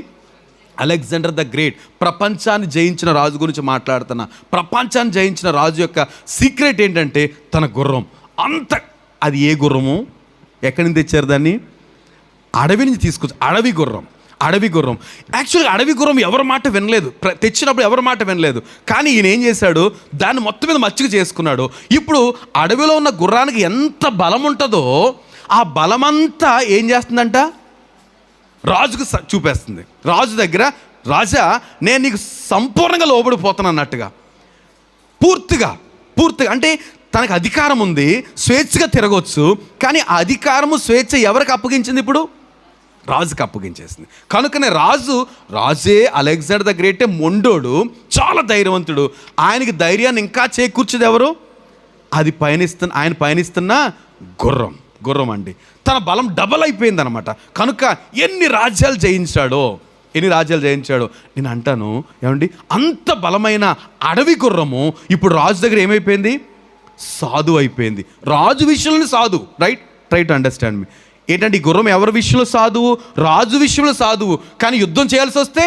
S1: Alexander the great. ప్రపంచాన్ని జయించిన రాజు గురించి మాట్లాడుతున్నా. ప్రపంచాన్ని జయించిన రాజు యొక్క సీక్రెట్ ఏంటంటే తన గుర్రం. అది ఏ గుర్రము? ఎక్కడి నుంచి తెచ్చారు దాన్ని? అడవి నుంచి తీసుకొచ్చి. అడవి గుర్రం. యాక్చువల్గా అడవి గుర్రం ఎవరి మాట వినలేదు, తెచ్చినప్పుడు ఎవరి మాట వినలేదు. కానీ ఈయన ఏం చేశాడు? దాన్ని మొత్తం మీద మచ్చిక చేసుకున్నాడు. ఇప్పుడు అడవిలో ఉన్న గుర్రానికి ఎంత బలం ఉంటుందో ఆ బలమంతా ఏం చేస్తుందంట? రాజుకు చూపేస్తుంది. రాజు దగ్గర, రాజా నేను నీకు సంపూర్ణంగా లోబడిపోతాను అన్నట్టుగా, పూర్తిగా అంటే తనకు అధికారం ఉంది, స్వేచ్ఛగా తిరగవచ్చు. కానీ ఆ అధికారము స్వేచ్ఛ ఎవరికి అప్పగించింది? ఇప్పుడు రాజుకి అప్పగించేసింది. కనుకనే రాజే అలెగ్జాండర్ ద గ్రేటే మొండోడు, చాలా ధైర్యవంతుడు. ఆయనకి ధైర్యాన్ని ఇంకా చేకూర్చేది ఎవరు? ఆయన పయనిస్తున్న గుర్రం అండి. తన బలం డబల్ అయిపోయింది అనమాట. కనుక ఎన్ని రాజ్యాలు జయించాడో. నేను అంటాను ఏమండి, అంత బలమైన అడవి గుర్రము ఇప్పుడు రాజు దగ్గర ఏమైపోయింది? సాధువు అయిపోయింది. రాజు విషయంలో సాధువు. ట్రై టు అండర్స్టాండ్ మీ. ఏంటంటే ఈ గుర్రం ఎవరి విషయంలో సాధువు? రాజు విషయంలో సాధువు. కానీ యుద్ధం చేయాల్సి వస్తే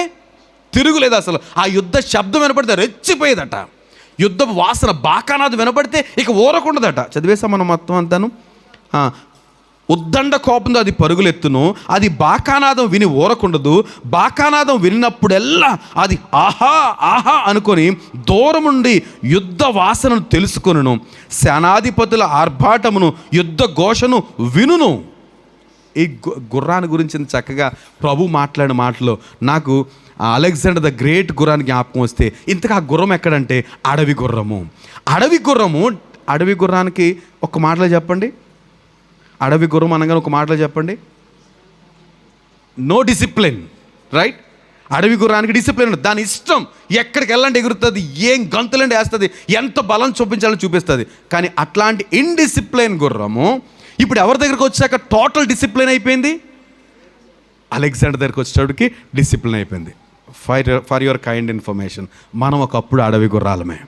S1: తిరుగులేదు అసలు. ఆ యుద్ధ శబ్దం వినపడితే రెచ్చిపోయేదట. యుద్ధ వాసన, బాకానాదం వినపడితే ఇక ఊరకుండదట. చదివేసాం మనం మొత్తం అంతాను. ఉద్దండ కోపంతో అది పరుగులెత్తును, అది బాకానాదం విని ఊరకుండదు. బాకానాదం వినినప్పుడెల్లా అది ఆహా అనుకొని దూరం నుండి యుద్ధ వాసనను తెలుసుకొనును. సేనాధిపతుల ఆర్భాటమును, యుద్ధ ఘోషను వినును. ఈ గుర్రాన్ని గురించి చక్కగా ప్రభు మాట్లాడిన మాటలో నాకు అలెగ్జాండర్ ద గ్రేట్ గుర్రాన్ని జ్ఞాపకం వస్తే, ఇంతగా ఆ గుర్రం ఎక్కడంటే అడవి గుర్రానికి ఒక మాటలో చెప్పండి. అడవి గుర్రం అనగానే ఒక మాటలో చెప్పండి. No discipline. అడవి గుర్రానికి డిసిప్లిన్ ఉంటుంది. దాని ఇష్టం, ఎక్కడికి వెళ్ళండి ఎగురుతుంది, ఏం గంతులండి వేస్తుంది, ఎంత బలం చూపించాలని చూపిస్తుంది. కానీ అట్లాంటి ఇండిసిప్లిన్ గుర్రము ఇప్పుడు ఎవరి దగ్గరకు వచ్చాక టోటల్ డిసిప్లిన్ అయిపోయింది? అలెగ్జాండర్ దగ్గరికి వచ్చేటప్పటికి డిసిప్లిన్ అయిపోయింది. ఫర్ యువర్ కైండ్ ఇన్ఫర్మేషన్, మనం ఒకప్పుడు అడవి గుర్రాలమే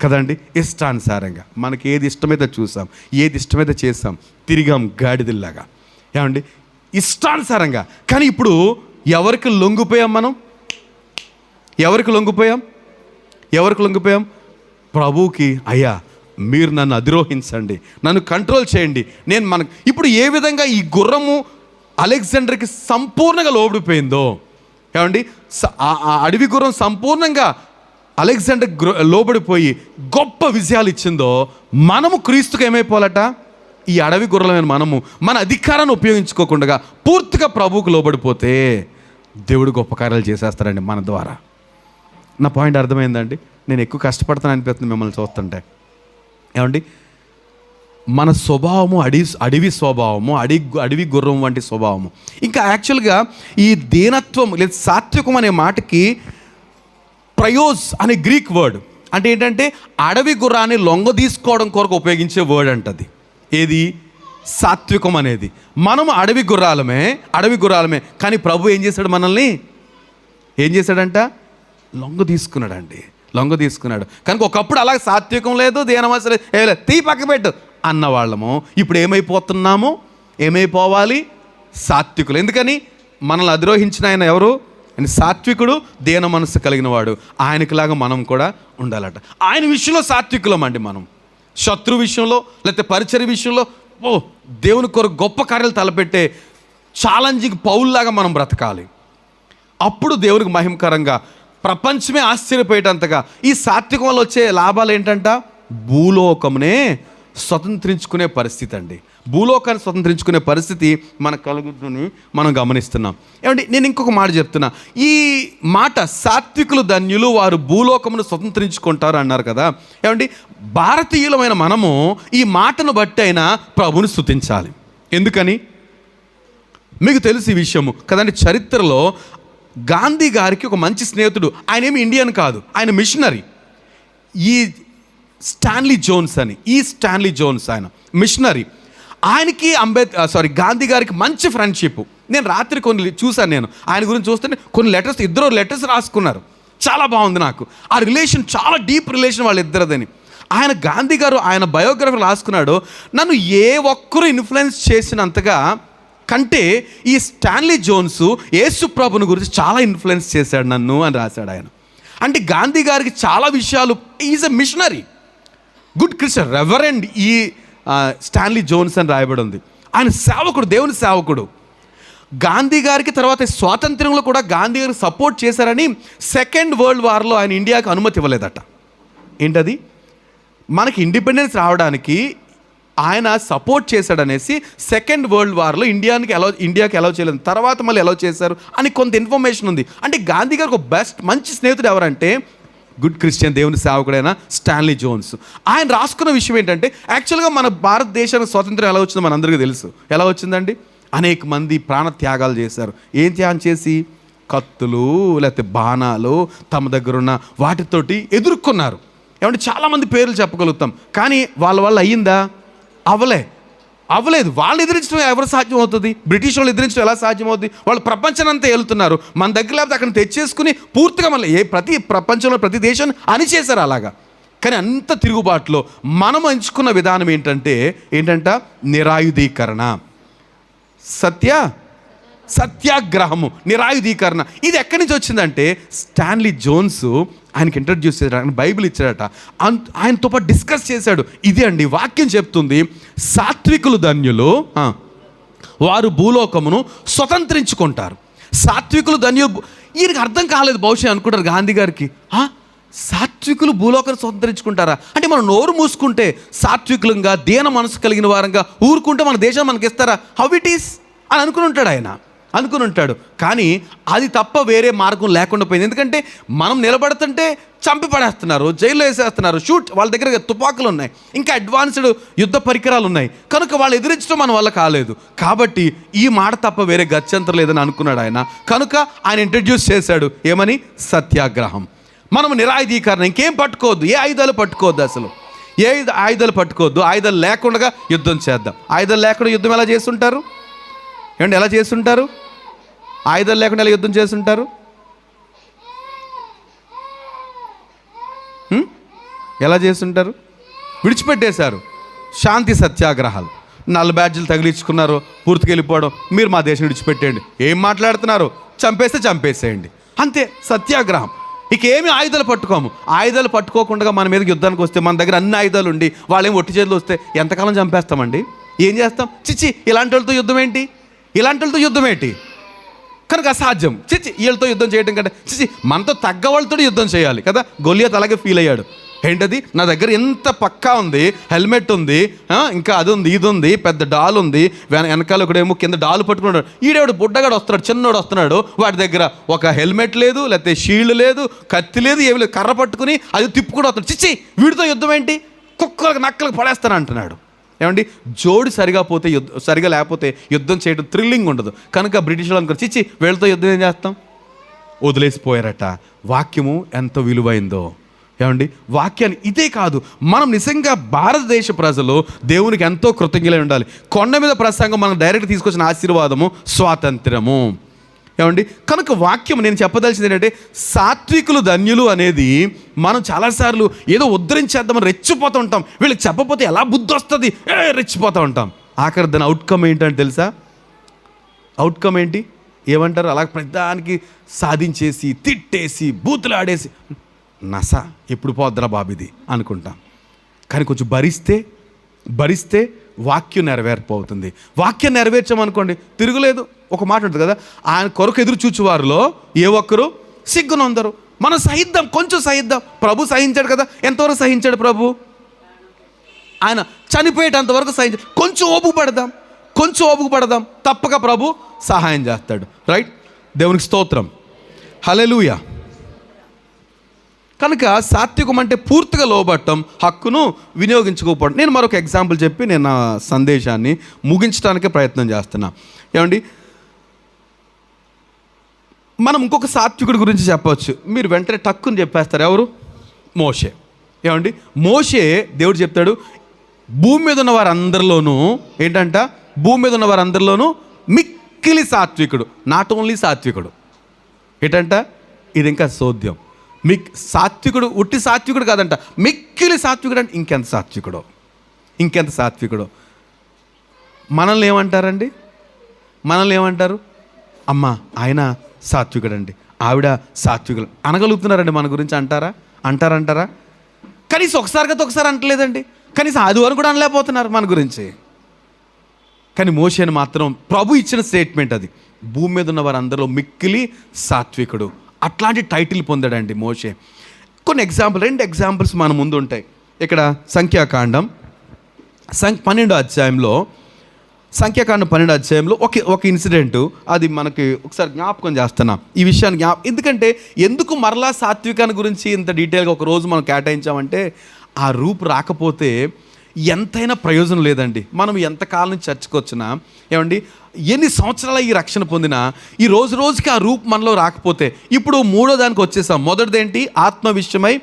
S1: కదండి. ఇష్టానుసారంగా మనకి ఏది ఇష్టమైతే చూసాం, ఏది ఇష్టమైతే చేసాం, తిరిగాం గాడిదల్లాగా. ఏమండి, ఇష్టానుసారంగా. కానీ ఇప్పుడు ఎవరికి లొంగిపోయాం మనం? ఎవరికి లొంగిపోయాం? ప్రభువుకి. అయ్యా, మీరు నన్ను అధిరోహించండి, నన్ను కంట్రోల్ చేయండి. ఇప్పుడు ఏ విధంగా ఈ గుర్రము అలెగ్జాండర్కి సంపూర్ణంగా లోబడిపోయిందో, ఏమండి, ఆ అడవి గుర్రం సంపూర్ణంగా అలెగ్జాండర్ లోబడిపోయి గొప్ప విజయాలు ఇచ్చిందో, మనము క్రీస్తుకు ఏమైపోవాలట? ఈ అడవి గుర్రలమైన మనము మన అధికారాన్ని ఉపయోగించుకోకుండా పూర్తిగా ప్రభువుకు లోబడిపోతే దేవుడు గొప్ప కార్యాలు చేసేస్తారండి మన ద్వారా. నా పాయింట్ అర్థమైందండి? నేను ఎక్కువ కష్టపడతాను అనిపిస్తుంది మిమ్మల్ని చూస్తుంటే. ఏమండి, మన స్వభావము అడవి స్వభావము, అడవి గుర్రం వంటి స్వభావము. ఇంకా యాక్చువల్గా ఈ దీనత్వం లేదా సాత్వికం అనే మాటకి ప్రయోజ్ అనే గ్రీక్ వర్డ్ అంటే ఏంటంటే అడవి గుర్రాన్ని లొంగ తీసుకోవడం కొరకు ఉపయోగించే వర్డ్ అంటది. ఏది? సాత్వికం అనేది. మనము అడవి గుర్రాలమే. కానీ ప్రభు ఏం చేశాడు? మనల్ని ఏం చేశాడంట? లొంగ తీసుకున్నాడు. కనుక ఒకప్పుడు అలాగే సాత్వికం లేదు, దీనమనసు లేదు, తీ పక్క పెట్టు అన్నవాళ్ళము ఇప్పుడు ఏమైపోవాలి? సాత్వికులు. ఎందుకని? మనల్ని అధిరోహించిన ఆయన ఎవరు? ఆయన సాత్వికుడు, దీన మనస్సు కలిగిన వాడు. ఆయనకిలాగా మనం కూడా ఉండాలట. ఆయన విషయంలో సాత్వికులం అండి. మనం శత్రు విషయంలో లేకపోతే పరిచర్య విషయంలో దేవుని కొరకు గొప్ప కార్యాలు తలపెట్టే ఛాలెంజింగ్ పౌల్లాగా మనం బ్రతకాలి. అప్పుడు దేవునికి మహిమకరంగా ప్రపంచమే ఆశ్చర్యపోయేటంతగా ఈ సాత్వికం వల్ల వచ్చే లాభాలు ఏంటంట? భూలోకమునే స్వతంత్రించుకునే పరిస్థితి అండి. భూలోకాన్ని స్వతంత్రించుకునే పరిస్థితి మనకు కలుగుతుందని మనం గమనిస్తున్నాం. ఏమంటే, నేను ఇంకొక మాట చెప్తున్నా. ఈ మాట సాత్వికులు ధన్యులు, వారు భూలోకమును స్వతంత్రించుకుంటారు అన్నారు కదా. ఏమంటే, భారతీయులమైన మనము ఈ మాటను బట్టి అయినా ప్రభుని స్తుతించాలి. ఎందుకని? మీకు తెలుసు ఈ విషయము కదండి. చరిత్రలో గాంధీ గారికి ఒక మంచి స్నేహితుడు, ఆయన ఏమి ఇండియన్ కాదు, ఆయన మిషనరీ. ఈ స్టాన్లీ జోన్స్ ఆయన మిషనరీ. ఆయనకి గాంధీ గారికి మంచి ఫ్రెండ్షిప్. నేను రాత్రి కొన్ని చూశాను. నేను ఆయన గురించి చూస్తే కొన్ని ఇద్దరు లెటర్స్ రాసుకున్నారు. చాలా బాగుంది నాకు ఆ రిలేషన్, చాలా డీప్ రిలేషన్ వాళ్ళిద్దరిదని. గాంధీ గారు ఆయన బయోగ్రఫీ రాసుకున్నాడు, నన్ను ఏ ఒక్కరు ఇన్ఫ్లుయెన్స్ చేసినంతగా కంటే ఈ స్టాన్లీ జోన్స్ యేసు ప్రభుని గురించి చాలా ఇన్ఫ్లుయెన్స్ చేశాడు నన్ను అని రాశాడు ఆయన. అంటే గాంధీ గారికి చాలా విషయాలు, is a machinery, good Christian, reverend ఈ స్టాన్లీ జోన్స్ అని రాయబడి ఉంది. ఆయన సేవకుడు, దేవుని సేవకుడు. గాంధీ గారికి తర్వాత స్వాతంత్ర్యంలో కూడా గాంధీ గారికి సపోర్ట్ చేశారని సెకండ్ వరల్డ్ వార్లో ఆయన ఇండియాకి అనుమతి ఇవ్వలేదట. ఏంటది? మనకి ఇండిపెండెన్స్ రావడానికి ఆయన సపోర్ట్ చేశాడనేసి సెకండ్ వరల్డ్ వార్లో ఇండియాకి అలౌ చేయలేదు, తర్వాత మళ్ళీ అలౌ చేశారు అని కొంత ఇన్ఫర్మేషన్ ఉంది. అంటే గాంధీ గారికి ఒక మంచి స్నేహితుడు ఎవరంటే గుడ్ క్రిస్టియన్, దేవుని సేవకుడైన స్టాన్లీ జోన్స్. ఆయన రాసుకున్న విషయం ఏంటంటే, యాక్చువల్గా మన భారతదేశానికి స్వాతంత్రం ఎలా వచ్చిందో మనందరికీ తెలుసు. ఎలా వచ్చిందండి? అనేక మంది ప్రాణ త్యాగాలు చేశారు. ఏం త్యాగం చేసి? కత్తులు లేకపోతే బాణాలు తమ దగ్గర ఉన్న వాటితోటి ఎదుర్కొన్నారు. ఏమంటే చాలామంది పేర్లు చెప్పగలుగుతాం, కానీ వాళ్ళ వల్ల అయ్యిందా? అవ్వలేదు. వాళ్ళు ఎదిరించడం ఎవరు సాధ్యం అవుతుంది? బ్రిటిష్ వాళ్ళు ఎదిరించడం ఎలా సాధ్యం అవుతుంది? వాళ్ళు ప్రపంచాన్ని అంతా వెళ్తున్నారు, మన దగ్గర లేకపోతే అక్కడ తెచ్చేసుకుని పూర్తిగా మళ్ళీ ప్రపంచంలో ప్రతి దేశాన్ని అణిచేశారు అలాగా. కానీ అంత తిరుగుబాటులో మనం ఎంచుకున్న విధానం ఏంటంట? నిరాయుధీకరణ, సత్యాగ్రహము, నిరాయుధీకరణ. ఇది ఎక్కడి నుంచి వచ్చిందంటే స్టాన్లీ జోన్స్ ఆయనకి ఇంట్రడ్యూస్ చేశాడు, ఆయన బైబిల్ ఇచ్చాడట. ఆయనతో పాటు డిస్కస్ చేశాడు. ఇది అండి వాక్యం చెప్తుంది, సాత్వికులు ధన్యులు, వారు భూలోకమును స్వతంత్రించుకుంటారు. సాత్వికులు ధన్యులు. ఈయనకి అర్థం కాలేదు, బహుశా అనుకుంటారు గాంధీ గారికి, సాత్వికులు భూలోకాన్ని స్వతంత్రించుకుంటారా అంటే మనం నోరు మూసుకుంటే సాత్వికులంగా దీన మనసు కలిగిన వారంగా ఊరుకుంటే మన దేశం మనకి ఇస్తారా? హౌ ఇట్ ఈస్ అని అనుకుని ఉంటాడు. కానీ అది తప్ప వేరే మార్గం లేకుండా పోయింది. ఎందుకంటే మనం నిలబడుతుంటే చంపి పడేస్తున్నారు, జైల్లో వేసేస్తున్నారు, వాళ్ళ దగ్గర తుపాకులు ఉన్నాయి, ఇంకా అడ్వాన్స్డ్ యుద్ధ పరికరాలు ఉన్నాయి. కనుక వాళ్ళు ఎదిరించడం మన వల్ల కాలేదు. కాబట్టి ఈ మాట తప్ప వేరే గత్యంతరం లేదని అనుకున్నాడు ఆయన. కనుక ఆయన ఇంట్రడ్యూస్ చేశాడు ఏమని? సత్యాగ్రహం. మనం నిరాయుధీకరణ, ఇంకేం పట్టుకోవద్దు, ఏ ఆయుధాలు పట్టుకోవద్దు, అసలు ఏ ఆయుధాలు పట్టుకోవద్దు, ఆయుధాలు లేకుండా యుద్ధం చేద్దాం. ఆయుధాలు లేకుండా యుద్ధం ఎలా చేస్తుంటారు? ఏమంటే ఎలా చేస్తుంటారు? ఆయుధాలు లేకుండా ఎలా యుద్ధం చేస్తుంటారు? ఎలా చేస్తుంటారు? విడిచిపెట్టేశారు. శాంతి సత్యాగ్రహాలు, 4 బ్యాడ్జీలు తగిలించుకున్నారు, పూర్తిగా వెళ్ళిపోవడం. మీరు మా దేశం విడిచిపెట్టేయండి. ఏం మాట్లాడుతున్నారు? చంపేస్తే చంపేసేయండి, అంతే. సత్యాగ్రహం. ఇక ఏమి ఆయుధాలు పట్టుకోము. ఆయుధాలు పట్టుకోకుండా మన మీదకి యుద్ధానికి వస్తే, మన దగ్గర అన్ని ఆయుధాలు ఉండి వాళ్ళేం ఒట్టి చేతులు వస్తే ఎంతకాలం చంపేస్తామండి? ఏం చేస్తాం? చిచ్చి, ఇలాంటి వాళ్ళతో యుద్ధం ఏంటి? ఇలాంటి వాళ్ళతో యుద్ధం ఏంటి? కనుక అసాధ్యం. చిచ్చి, వీళ్ళతో యుద్ధం చేయడం కంటే చిచ్చి మనతో తగ్గ వాళ్ళతో యుద్ధం చేయాలి కదా. గొలియాత్ అలాగే ఫీల్ అయ్యాడు. ఏంటది? నా దగ్గర ఎంత పక్కా ఉంది, హెల్మెట్ ఉంది, ఇంకా అది ఉంది, ఇది ఉంది, పెద్ద డాల్ ఉంది, వెనకాల ఒకడేమో కింద డాల్ పట్టుకున్నాడు. ఈడేవాడు బుడ్డగాడు వస్తున్నాడు, చిన్నోడు వస్తున్నాడు, వాడి దగ్గర ఒక హెల్మెట్ లేదు, లేకపోతే షీల్డ్ లేదు, కత్తి లేదు, ఏమి లేదు, కర్ర పట్టుకుని అది తిప్పుకుంటూ వస్తున్నాడు. చిచ్చి, వీడితో యుద్ధం ఏంటి? కుక్కలకు నక్కలకు పడేస్తాను అంటున్నాడు. ఏమండి, జోడు సరిగా లేకపోతే యుద్ధం చేయడం థ్రిల్లింగ్ ఉండదు. కనుక బ్రిటిష్ వాళ్ళు అనుకో, చిచ్చి వీళ్ళతో యుద్ధం ఏం చేస్తాం, వదిలేసిపోయారట. వాక్యము ఎంత విలువైందో. ఏమండి, వాక్యాన్ని ఇదే కాదు, మనం నిజంగా భారతదేశ ప్రజలు దేవునికి ఎంతో కృతజ్ఞులై ఉండాలి. కొండ మీద ప్రసంగం మనం డైరెక్ట్ తీసుకొచ్చిన ఆశీర్వాదము, స్వాతంత్రము. ఏమండి, కనుక వాక్యం నేను చెప్పదలిచింది ఏంటంటే, సాత్వికులు ధన్యులు అనేది మనం చాలాసార్లు ఏదో ఉద్ధరించేద్దామని రెచ్చిపోతూ ఉంటాం. వీళ్ళకి చెప్పకపోతే ఎలా బుద్ధి వస్తుంది, రెచ్చిపోతూ ఉంటాం. ఆఖరి దాని అవుట్కమ్ ఏంటంటే తెలుసా? అవుట్కమ్ ఏంటి? ఏమంటారు? అలా ప్రతిదానికి సాధించేసి, తిట్టేసి, బూతులు ఆడేసి, నస ఎప్పుడు పోద్దురా బాబిది అనుకుంటాం. కానీ కొంచెం భరిస్తే వాక్యం నెరవేర్పోతుంది. వాక్యం నెరవేర్చామనుకోండి, తిరుగులేదు. ఒక మాట ఉంటుంది కదా, ఆయన కొరకు ఎదురు చూచువారిలో ఏ ఒక్కరు సిగ్గునొందరు. మనం సహిద్దాం, కొంచెం సహిద్దాం. ప్రభు సహించాడు కదా. ఎంతవరకు సహించాడు ప్రభు? ఆయన చనిపోయేటంత వరకు సహించాడు. కొంచెం ఓపిక పడదాం, తప్పక ప్రభు సహాయం చేస్తాడు. రైట్? దేవునికి స్తోత్రం, హల్లెలూయా. కనుక సాత్వికం అంటే పూర్తిగా లోబట్టం, హక్కును వినియోగించుకోకపోవడం. నేను మరొక ఎగ్జాంపుల్ చెప్పి నేను నా సందేశాన్ని ముగించడానికే ప్రయత్నం చేస్తున్నా. ఏమండి, మనం ఇంకొక సాత్వికుడి గురించి చెప్పవచ్చు. మీరు వెంటనే టక్కుని చెప్పేస్తారు. ఎవరు? మోషే. ఏమండి, మోషే దేవుడు చెప్తాడు, భూమి మీద ఉన్న వారందరిలోనూ ఏంటంట, భూమి మీద ఉన్న వారందరిలోనూ మిక్కిలి సాత్వికుడు. నాట్ ఓన్లీ సాత్వికుడు ఏంటంట, ఇది ఇంకా సోద్యం. సాత్వికుడు, ఉట్టి సాత్వికుడు కాదంట, మిక్కిలి సాత్వికుడు. అంటే ఇంకెంత సాత్వికుడో. మనల్ని ఏమంటారు? అమ్మ ఆయన సాత్వికుడండి, ఆవిడ సాత్వికుడు అనగలుగుతున్నారండి. మన గురించి అంటారా? కనీసం ఒకసారి అంటలేదండి. కనీసం ఆదివారం కూడా అనలేకపోతున్నారు మన గురించి. కానీ మోషేని మాత్రం ప్రభు ఇచ్చిన స్టేట్మెంట్ అది, భూమి మీద ఉన్న వారందరిలో మిక్కిలి సాత్వికుడు. అట్లాంటి టైటిల్ పొందాడండి మోషే. కొన్ని రెండు ఎగ్జాంపుల్స్ మన ముందు ఉంటాయి. ఇక్కడ సంఖ్యాకాండం 12వ అధ్యాయంలో ఒక ఇన్సిడెంట్, అది మనకి ఒకసారి జ్ఞాపకం చేస్తున్నాం ఈ విషయాన్ని. ఎందుకంటే ఎందుకు మరలా సాత్వికాన్ని గురించి ఇంత డీటెయిల్గా ఒక రోజు మనం కేటాయించామంటే, ఆ రూపు రాకపోతే ఎంతైనా ప్రయోజనం లేదండి. మనం ఎంతకాలం నుంచి చర్చకు వచ్చినా, ఏమండి, ఎన్ని సంవత్సరాల ఈ రక్షణ పొందినా ఈ రోజుకి ఆ రూపు మనలో రాకపోతే, ఇప్పుడు 3వ దానికి వచ్చేసాం. మొదటిదేంటి? ఆత్మ విషయమై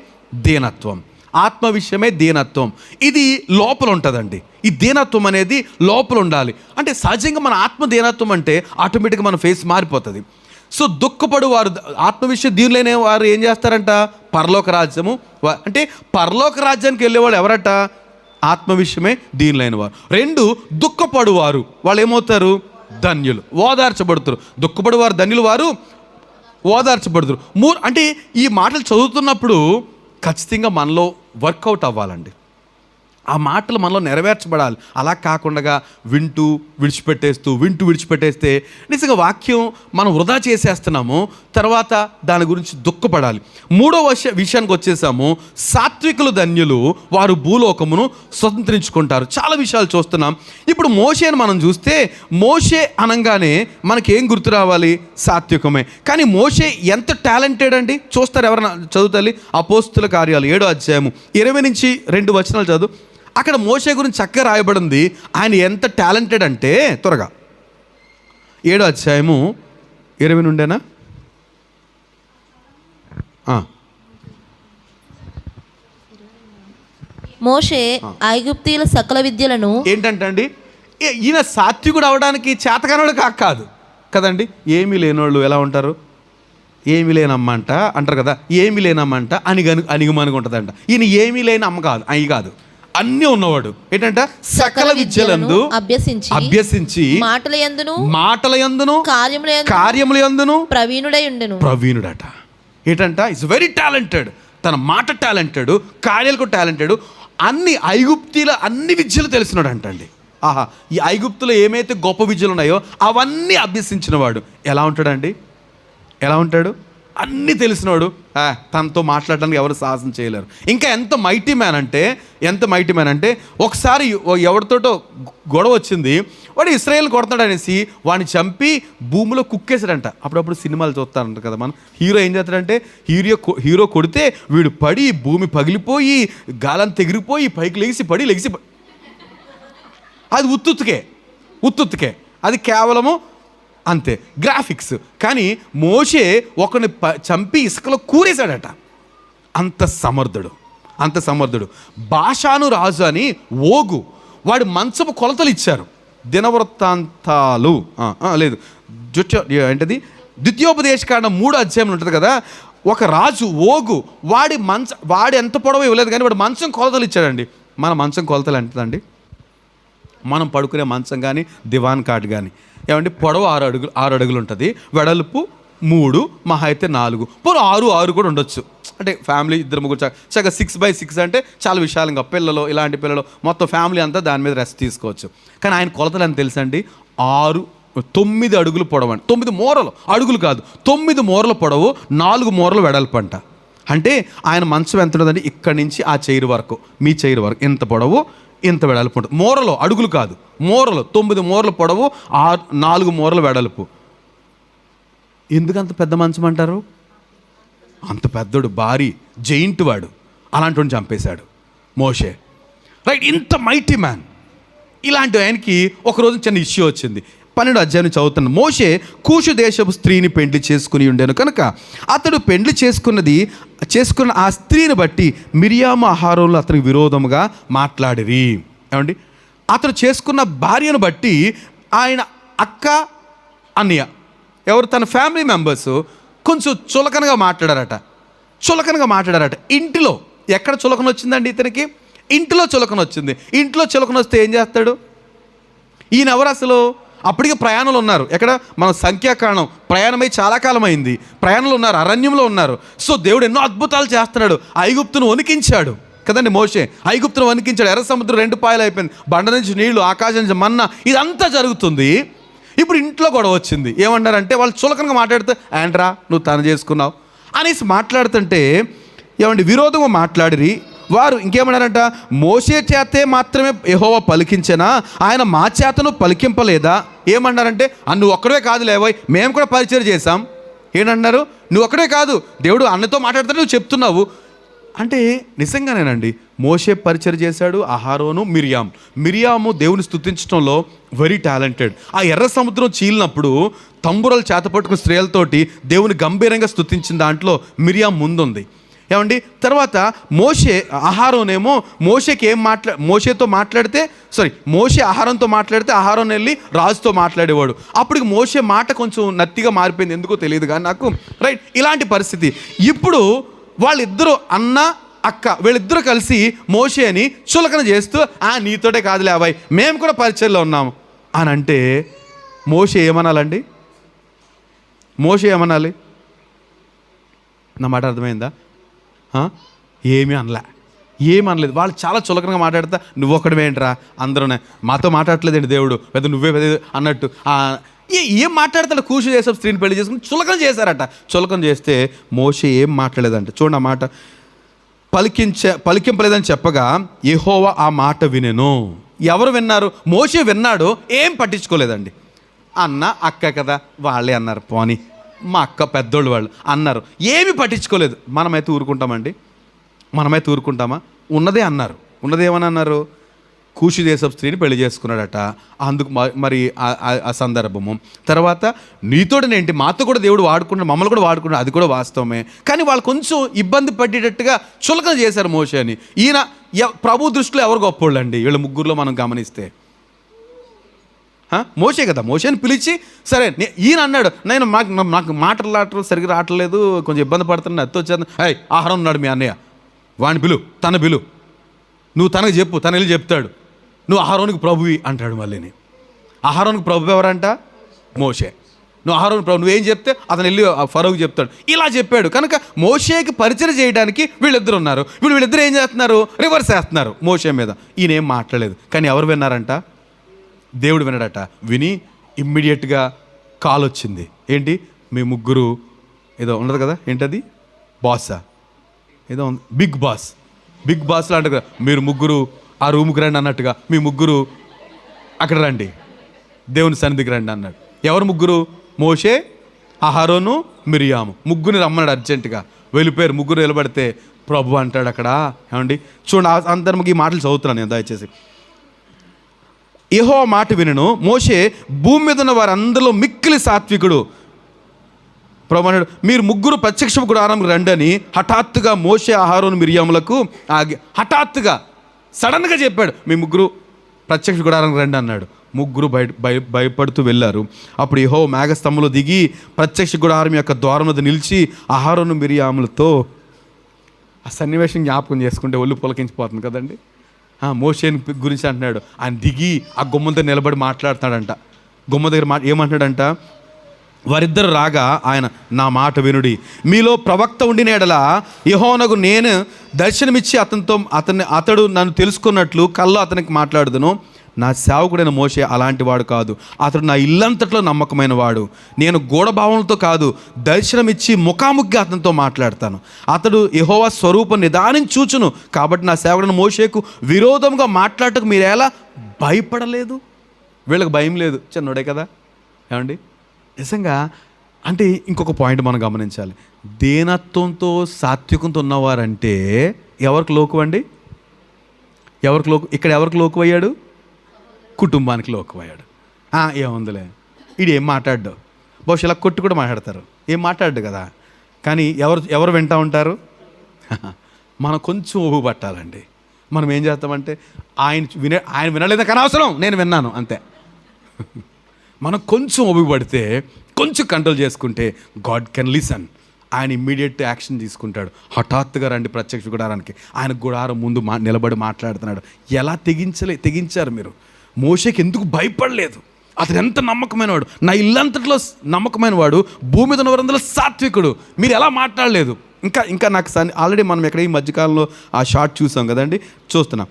S1: దీనత్వం. ఇది లోపల ఉంటుందండి. ఈ దీనత్వం అనేది లోపల ఉండాలి. అంటే సహజంగా మన ఆత్మ దీనత్వం అంటే ఆటోమేటిక్గా మన ఫేస్ మారిపోతుంది. సో దుఃఖపడు వారు, ఆత్మ విషయం దీనిలోనే వారు ఏం చేస్తారంట, పరలోక రాజ్యము. అంటే పరలోక రాజ్యానికి వెళ్ళేవాళ్ళు ఎవరట? ఆత్మ విషయమే దీనిలైన వారు. 2 దుఃఖపడువారు, వాళ్ళు ఏమవుతారు? ధన్యులు, ఓదార్చబడుతారు. దుఃఖపడువారు ధన్యులు, వారు ఓదార్చబడుతారు. అంటే ఈ మాటలు చదువుతున్నప్పుడు ఖచ్చితంగా మనలో వర్కౌట్ అవ్వాలండి. ఆ మాటలు మనలో నెరవేర్చబడాలి. అలా కాకుండా వింటూ విడిచిపెట్టేస్తే నిజంగా వాక్యం మనం వృధా చేసేస్తున్నాము. తర్వాత దాని గురించి దుఃఖపడాలి. 3వ విషయానికి వచ్చేసాము. సాత్వికులు ధన్యులు, వారు భూలోకమును స్వతంత్రించుకుంటారు. చాలా విషయాలు చూస్తున్నాం. ఇప్పుడు మోషేని మనం చూస్తే, మోషే అనగానే మనకేం గుర్తు రావాలి? సాత్వికమే. కానీ మోషే ఎంత టాలెంటెడ్ అండి. చూస్తారు ఎవరైనా చదువుతాలి. అపోస్తుల కార్యాలు 7వ అధ్యాయము 20 నుంచి 2 వచనాలు చదువు. అక్కడ మోషే గురించి చక్కగా రాయబడింది. ఆయన ఎంత టాలెంటెడ్ అంటే, త్వరగా 7వ అధ్యాయము 20 నుండేనా?
S2: మోషే ఐగుప్తీయుల సకల విద్యలను
S1: ఏంటంటే అండి, ఈయన సాత్వికుడు అవడానికి చేతకానుడు కాదు, కదండి. ఏమీ లేనోళ్ళు ఎలా ఉంటారు? ఏమీ లేనమ్మంట అంటారు కదా, ఏమీ లేనమ్మంట అణిగమణిగి ఉంటుందంట. ఈయన ఏమీ లేని అమ్మ కాదు, అవి కాదు, అన్నీ ఉన్నవాడు. ఏంటంట? సకల విద్యలందు అభ్యసించి మాటల యందును కార్యముల యందును ప్రవీణుడట. ఏంటంట? Is very talented. తన మాట టాలెంటెడ్, కార్యాలకు టాలెంటెడ్, అన్ని ఐగుప్తీల అన్ని విద్యలు తెలిసినాడు అంటండి. ఆహా, ఈ ఐగుప్తులో ఏమైతే గొప్ప విద్యలు ఉన్నాయో అవన్నీ అభ్యసించిన వాడు ఎలా ఉంటాడండి? ఎలా ఉంటాడు? అన్నీ తెలిసినవాడు. తనతో మాట్లాడడానికి ఎవరు సాహసం చేయలేరు. ఇంకా ఎంత మైటీ మ్యాన్ అంటే ఒకసారి ఎవరితోటో గొడవ వచ్చింది, వాడు ఇశ్రాయేల్ కొడతాడు అనేసి వాడిని చంపి భూమిలో కుక్కేసాడంట. అప్పుడప్పుడు సినిమాలు చూస్తారంట కదా మనం, హీరో ఏం చేస్తాడంటే హీరో కొడితే వీడు పడి భూమి పగిలిపోయి గాలం తెగిరిపోయి పైకి లెగిసి అది ఉత్తుత్తుకే అది కేవలము అంతే గ్రాఫిక్స్. కానీ మోషే ఒకరిని చంపి ఇసుకలో కూరేశాడట. అంత సమర్థుడు. బాషాను రాజు అని ఓగు, వాడి మంచపు కొలతలు ఇచ్చారు. దినవృత్తాంతాలు లేదు ఏంటది ద్వితీయోపదేశకాండం 3వ అధ్యాయం ఉంటుంది కదా. ఒక రాజు ఓగు, వాడి ఎంత పొడవు ఇవ్వలేదు కానీ వాడు మంచం కొలతలు ఇచ్చాడండి. మన మంచం కొలతలు ఎంతదండి? మనం పడుకునే మంచం కానీ దివాన్ కాట్ కానీ ఏమంటే పొడవు 6 అడుగులు ఉంటుంది, వెడల్పు 3, మహా అయితే 4, పోను 6 కూడా ఉండొచ్చు. అంటే ఫ్యామిలీ 2-3 చక్కగా 6x6 అంటే చాలా విశాలంగా పిల్లలు, ఇలాంటి పిల్లలు మొత్తం ఫ్యామిలీ అంతా దాని మీద రెస్ట్ తీసుకోవచ్చు. కానీ ఆయన కొలతలు అని తెలుసండి, 9 అడుగులు పొడవు అండి. 9 మూరలు, అడుగులు కాదు, 9 మూరల పొడవు, 4 మూరలు వెడల్పు అంట. అంటే ఆయన మంచం ఎంత ఉంటుందండి? ఇక్కడి నుంచి ఆ చైర్ వరకు, మీ చైర్ వరకు ఇంత పొడవు, ఇంత వెడల్పు ఉంటుంది. మూరలు, అడుగులు కాదు, మూరలు. 9 మూరల పొడవు, 4 మూరల వెడల్పు. ఎందుకంత పెద్ద మంచం అంటారు? అంత పెద్దోడు, భారీ జైంట్ వాడు. అలాంటి వాడిని చంపేశాడు మోషే. రైట్, ఇంత మైటీ మ్యాన్. ఇలాంటి ఆయనకి ఒకరోజు చిన్న ఇష్యూ వచ్చింది. 12వ అధ్యాయం చదువుతాను. మోషే కూషు దేశపు స్త్రీని పెండ్లి చేసుకుని ఉండేను కనుక అతడు పెండ్లి చేసుకున్న ఆ స్త్రీని బట్టి మిరియాము అహారోలు అతనికి విరోధముగా మాట్లాడిరి. ఏమండి? అతడు చేసుకున్న భార్యను బట్టి ఆయన అక్క, అన్నయ్య, ఎవరు తన ఫ్యామిలీ మెంబర్స్ కొంచెం చులకనగా మాట్లాడారట. ఇంటిలో ఎక్కడ చులకన వచ్చిందండి ఇతనికి? ఇంటిలో చులకన వచ్చింది. ఇంట్లో చులకన వస్తే ఏం చేస్తాడు ఈయన? ఎవరు అసలు? అప్పటికి ప్రయాణాలు ఉన్నారు. ఎక్కడ? మన సంఖ్యాకారణం ప్రయాణమై చాలా కాలం అయింది. ప్రయాణంలో ఉన్నారు, అరణ్యంలో ఉన్నారు. సో దేవుడు ఎన్నో అద్భుతాలు చేస్తున్నాడు. ఐగుప్తును వణికించాడు కదండి మోషే. ఐగుప్తును వణికించాడు. ఎర్ర సముద్రం 2 పాయలు అయిపోయింది. బండ నుంచి నీళ్లు, ఆకాశం నుంచి మన్నా, ఇదంతా జరుగుతుంది. ఇప్పుడు ఇంట్లో గొడవ వచ్చింది. ఏమన్నారంటే వాళ్ళు చులకనగా మాట్లాడితే, ఏంట్రా నువ్వు తను చేసుకున్నావు అనేసి మాట్లాడుతుంటే ఏమండి విరోధంగా మాట్లాడిరి. వారు ఇంకేమన్నారంట? మోషే చేతే మాత్రమే యెహోవా పలికించెనా, ఆయన మా చేతను పలికింపలేదా? ఏమన్నారంటే, నువ్వు ఒక్కడే కాదు లేవోయ్, మేము కూడా పరిచయం చేశాం. ఏంటన్నారు? నువ్వు ఒక్కడే కాదు, దేవుడు అన్నతో మాట్లాడితే నువ్వు చెప్తున్నావు అంటే నిజంగానేనండి. మోషే పరిచయం చేశాడు, అహారోను, మిరియాము దేవుని స్తుతించడంలో వెరీ టాలెంటెడ్. ఆ ఎర్ర సముద్రం చీలినప్పుడు తంబురలు చేతపట్టుకుని స్త్రీలతోటి దేవుని గంభీరంగా స్తుతించిన దాంట్లో మిరియాం ముందుంది. ఏమండి? తర్వాత అహారోనేమో మోషేకి మోషే అహారంతో మాట్లాడితే అహారోన్ వెళ్ళి రాజుతో మాట్లాడేవాడు. అప్పటికి మోషే మాట కొంచెం నత్తిగా మారిపోయింది, ఎందుకో తెలియదు కానీ నాకు. రైట్, ఇలాంటి పరిస్థితి. ఇప్పుడు వాళ్ళిద్దరూ అన్న, అక్క, వీళ్ళిద్దరూ కలిసి మోషేని చులకన చేస్తూ, నీతోటే కాదులే అబ్బాయి, మేము కూడా పరిచయంలో ఉన్నాము అని అంటే మోషే ఏమనాలండి? మోషే ఏమనాలి? నా మాట అర్థమైందా? ఏమీ అనలేదు. వాళ్ళు చాలా చులకనగా మాట్లాడతా, నువ్వు ఒక్కడమేంట్రా, అందరూ మాతో మాట్లాడలేదండి దేవుడు, పెద్ద నువ్వే అన్నట్టు ఏం మాట్లాడతాడు? కూషు దేశపు స్త్రీని పెళ్లి చేసుకుని చులకన చేశారట. చులకన చేస్తే మోషే ఏం మాట్లాడలేదంట. చూడండి, ఆ మాట పలికింపలేదని చెప్పగా యెహోవా ఆ మాట వినెను. ఎవరు విన్నారు? మోషే విన్నాడు, ఏం పట్టించుకోలేదండి. అన్న, అక్క కదా, వాళ్ళే అన్నారు, పోనీ మా అక్క పెద్దోళ్ళు వాళ్ళు అన్నారు, ఏమి పట్టించుకోలేదు. మనమైతే ఊరుకుంటామా? ఉన్నదే అన్నారు. ఉన్నదేమని అన్నారు? కూషు దేశపు స్త్రీని పెళ్లి చేసుకున్నాడట. అందుకు మరి ఆ సందర్భము. తర్వాత నీతోడనేంటి, మాతో కూడా దేవుడు వాడుకున్నాడు, మమ్మల్ని కూడా వాడుకున్నాడు, అది కూడా వాస్తవమే. కానీ వాళ్ళు కొంచెం ఇబ్బంది పడేటట్టుగా చులకన చేశారు మోషే అని. ఈయన ప్రభు దృష్టిలో ఎవరు గొప్పోళ్ళు అండి? వీళ్ళ ముగ్గురులో మనం గమనిస్తే మోషే కదా, మోషేని పిలిచి సరే ఈయన అన్నాడు, నేను నాకు మాటలు సరిగ్గా రావట్లేదు, కొంచెం ఇబ్బంది పడుతున్నా, అత్త వచ్చేది, ఆహారం ఉన్నాడు మీ అన్నయ్య, వాడిని తన పిలు, నువ్వు తనకు చెప్పు, తను వెళ్ళి చెప్తాడు, నువ్వు ఆహారానికి ప్రభువి అంటాడు. మళ్ళీని ఆహారానికి ప్రభు ఎవరంట? మోషే. నువ్వు ఆహారానికి ప్రభు, నువ్వేం చెప్తే అతను వెళ్ళి ఫరోకి చెప్తాడు. ఇలా చెప్పాడు కనుక మోషేకి పరిచయం చేయడానికి వీళ్ళిద్దరు ఉన్నారు. వీళ్ళిద్దరు ఏం చేస్తున్నారు? రివర్స్ చేస్తున్నారు మోషే మీద. ఈయన ఏం మాట్లాడలేదు. కానీ ఎవరు విన్నారంట? దేవుడు విన్నాడట. విని ఇమ్మీడియట్గా కాల్ వచ్చింది. ఏంటి? మీ ముగ్గురు ఏదో ఉండదు కదా, ఏంటది, బాసా ఏదో బిగ్ బాస్లా అంటారు కదా, మీరు ముగ్గురు ఆ రూమ్కి రండి అన్నట్టుగా, మీ ముగ్గురు అక్కడ రండి, దేవుని సన్నిధికి రండి అన్నాడు. ఎవరు ముగ్గురు? మోషే, అహరోను, మిరియాము. ముగ్గురిని రమ్మన్నాడు అర్జెంటుగా. వెళ్ళిపోయారు. ముగ్గురు నిలబడితే ప్రభు అంటాడు అక్కడ, ఏమండి చూడండి, అందరికి ఈ మాటలు చదువుతున్నాను నేను, దయచేసి. యెహోవా మాట వినను, మోషే భూమి మీద ఉన్న వారందరిలో మిక్కిలి సాత్వికుడు. ప్రభు అన్నాడు, మీరు ముగ్గురు ప్రత్యక్ష గుడారంకి రండి అని హఠాత్తుగా మోషే, అహరోను, మిరియాములకు హఠాత్తుగా సడన్గా చెప్పాడు, మీ ముగ్గురు ప్రత్యక్ష గుడారంకి రండి అన్నాడు. ముగ్గురు భయపడుతూ వెళ్ళారు. అప్పుడు యెహోవా మేఘస్తంభంలో దిగి ప్రత్యక్ష గుడారం యొక్క ద్వారం మీద నిలిచి అహరోను, మిరియాములతో, ఆ సన్నివేశం జ్ఞాపకం చేసుకుంటే ఒళ్ళు పులకించిపోతుంది కదండి. మోషేని గురించి అంటున్నాడు. ఆయన దిగి ఆ గుమ్మం దగ్గర నిలబడి మాట్లాడుతున్నాడంట. గుమ్మ దగ్గర ఏమంటున్నాడంట? వారిద్దరు రాగా ఆయన, నా మాట వినుడి, మీలో ప్రవక్త ఉండిన ఎడల యెహోవానగు నేను దర్శనమిచ్చి అతడు నన్ను తెలుసుకున్నట్లు కల్లో అతనికి మాట్లాడుదును. నా సేవకుడైన మోషే అలాంటి వాడు కాదు, అతడు నా ఇల్లంతట్లో నమ్మకమైన వాడు. నేను గూఢభావనలతో కాదు, దర్శనమిచ్చి ముఖాముఖిగా అతనితో మాట్లాడతాను. అతడు యెహోవా స్వరూపం నిదానం చూచును. కాబట్టి నా సేవకుడైన మోషేకు విరోధంగా మాట్లాడటకు మీరు ఎలా భయపడలేదు? వీళ్ళకి భయం లేదు, చిన్నోడే కదా, ఏమండి. నిజంగా అంటే ఇంకొక పాయింట్ మనం గమనించాలి. దీనత్వంతో సాత్వికంతో ఉన్నవారంటే ఎవరికి లోకు అండి? ఎవరికి లోకు? ఇక్కడ ఎవరికి లోకు అయ్యాడు? కుటుంబానికి లోకు అయ్యాడు. ఏముందిలే, వీడు ఏం మాట్లాడ్డు, బహుశా ఇలా కొట్టు కూడా మాట్లాడతారు, ఏం మాట్లాడ్డు కదా. కానీ ఎవరు వింటూ ఉంటారు? మనం కొంచెం ఊహు పట్టాలండి. మనం ఏం చేస్తామంటే ఆయన వినలేదు కానీ అవసరం, నేను విన్నాను అంతే. మనం కొంచెం ఓపికపడితే, కొంచెం కంట్రోల్ చేసుకుంటే గాడ్ కెన్ లిసన్. ఆయన ఇమ్మీడియట్ యాక్షన్ తీసుకుంటాడు. హఠాత్తుగా రండి ప్రత్యక్ష గుడారానికి. ఆయన గుడారం ముందు నిలబడి మాట్లాడుతున్నాడు. ఎలా తెగించారు మీరు? మోషేకి ఎందుకు భయపడలేదు? అతను ఎంత నమ్మకమైన వాడు, నా ఇల్లంతట్లో నమ్మకమైన వాడు, భూమి మీద ఉన్న వారందరూ సాత్వికుడు, మీరు ఎలా మాట్లాడలేదు? ఇంకా నాకు ఆల్రెడీ మనం ఎక్కడ ఈ మధ్యకాలంలో ఆ షార్ట్ చూసాం కదండి, చూస్తున్నాం.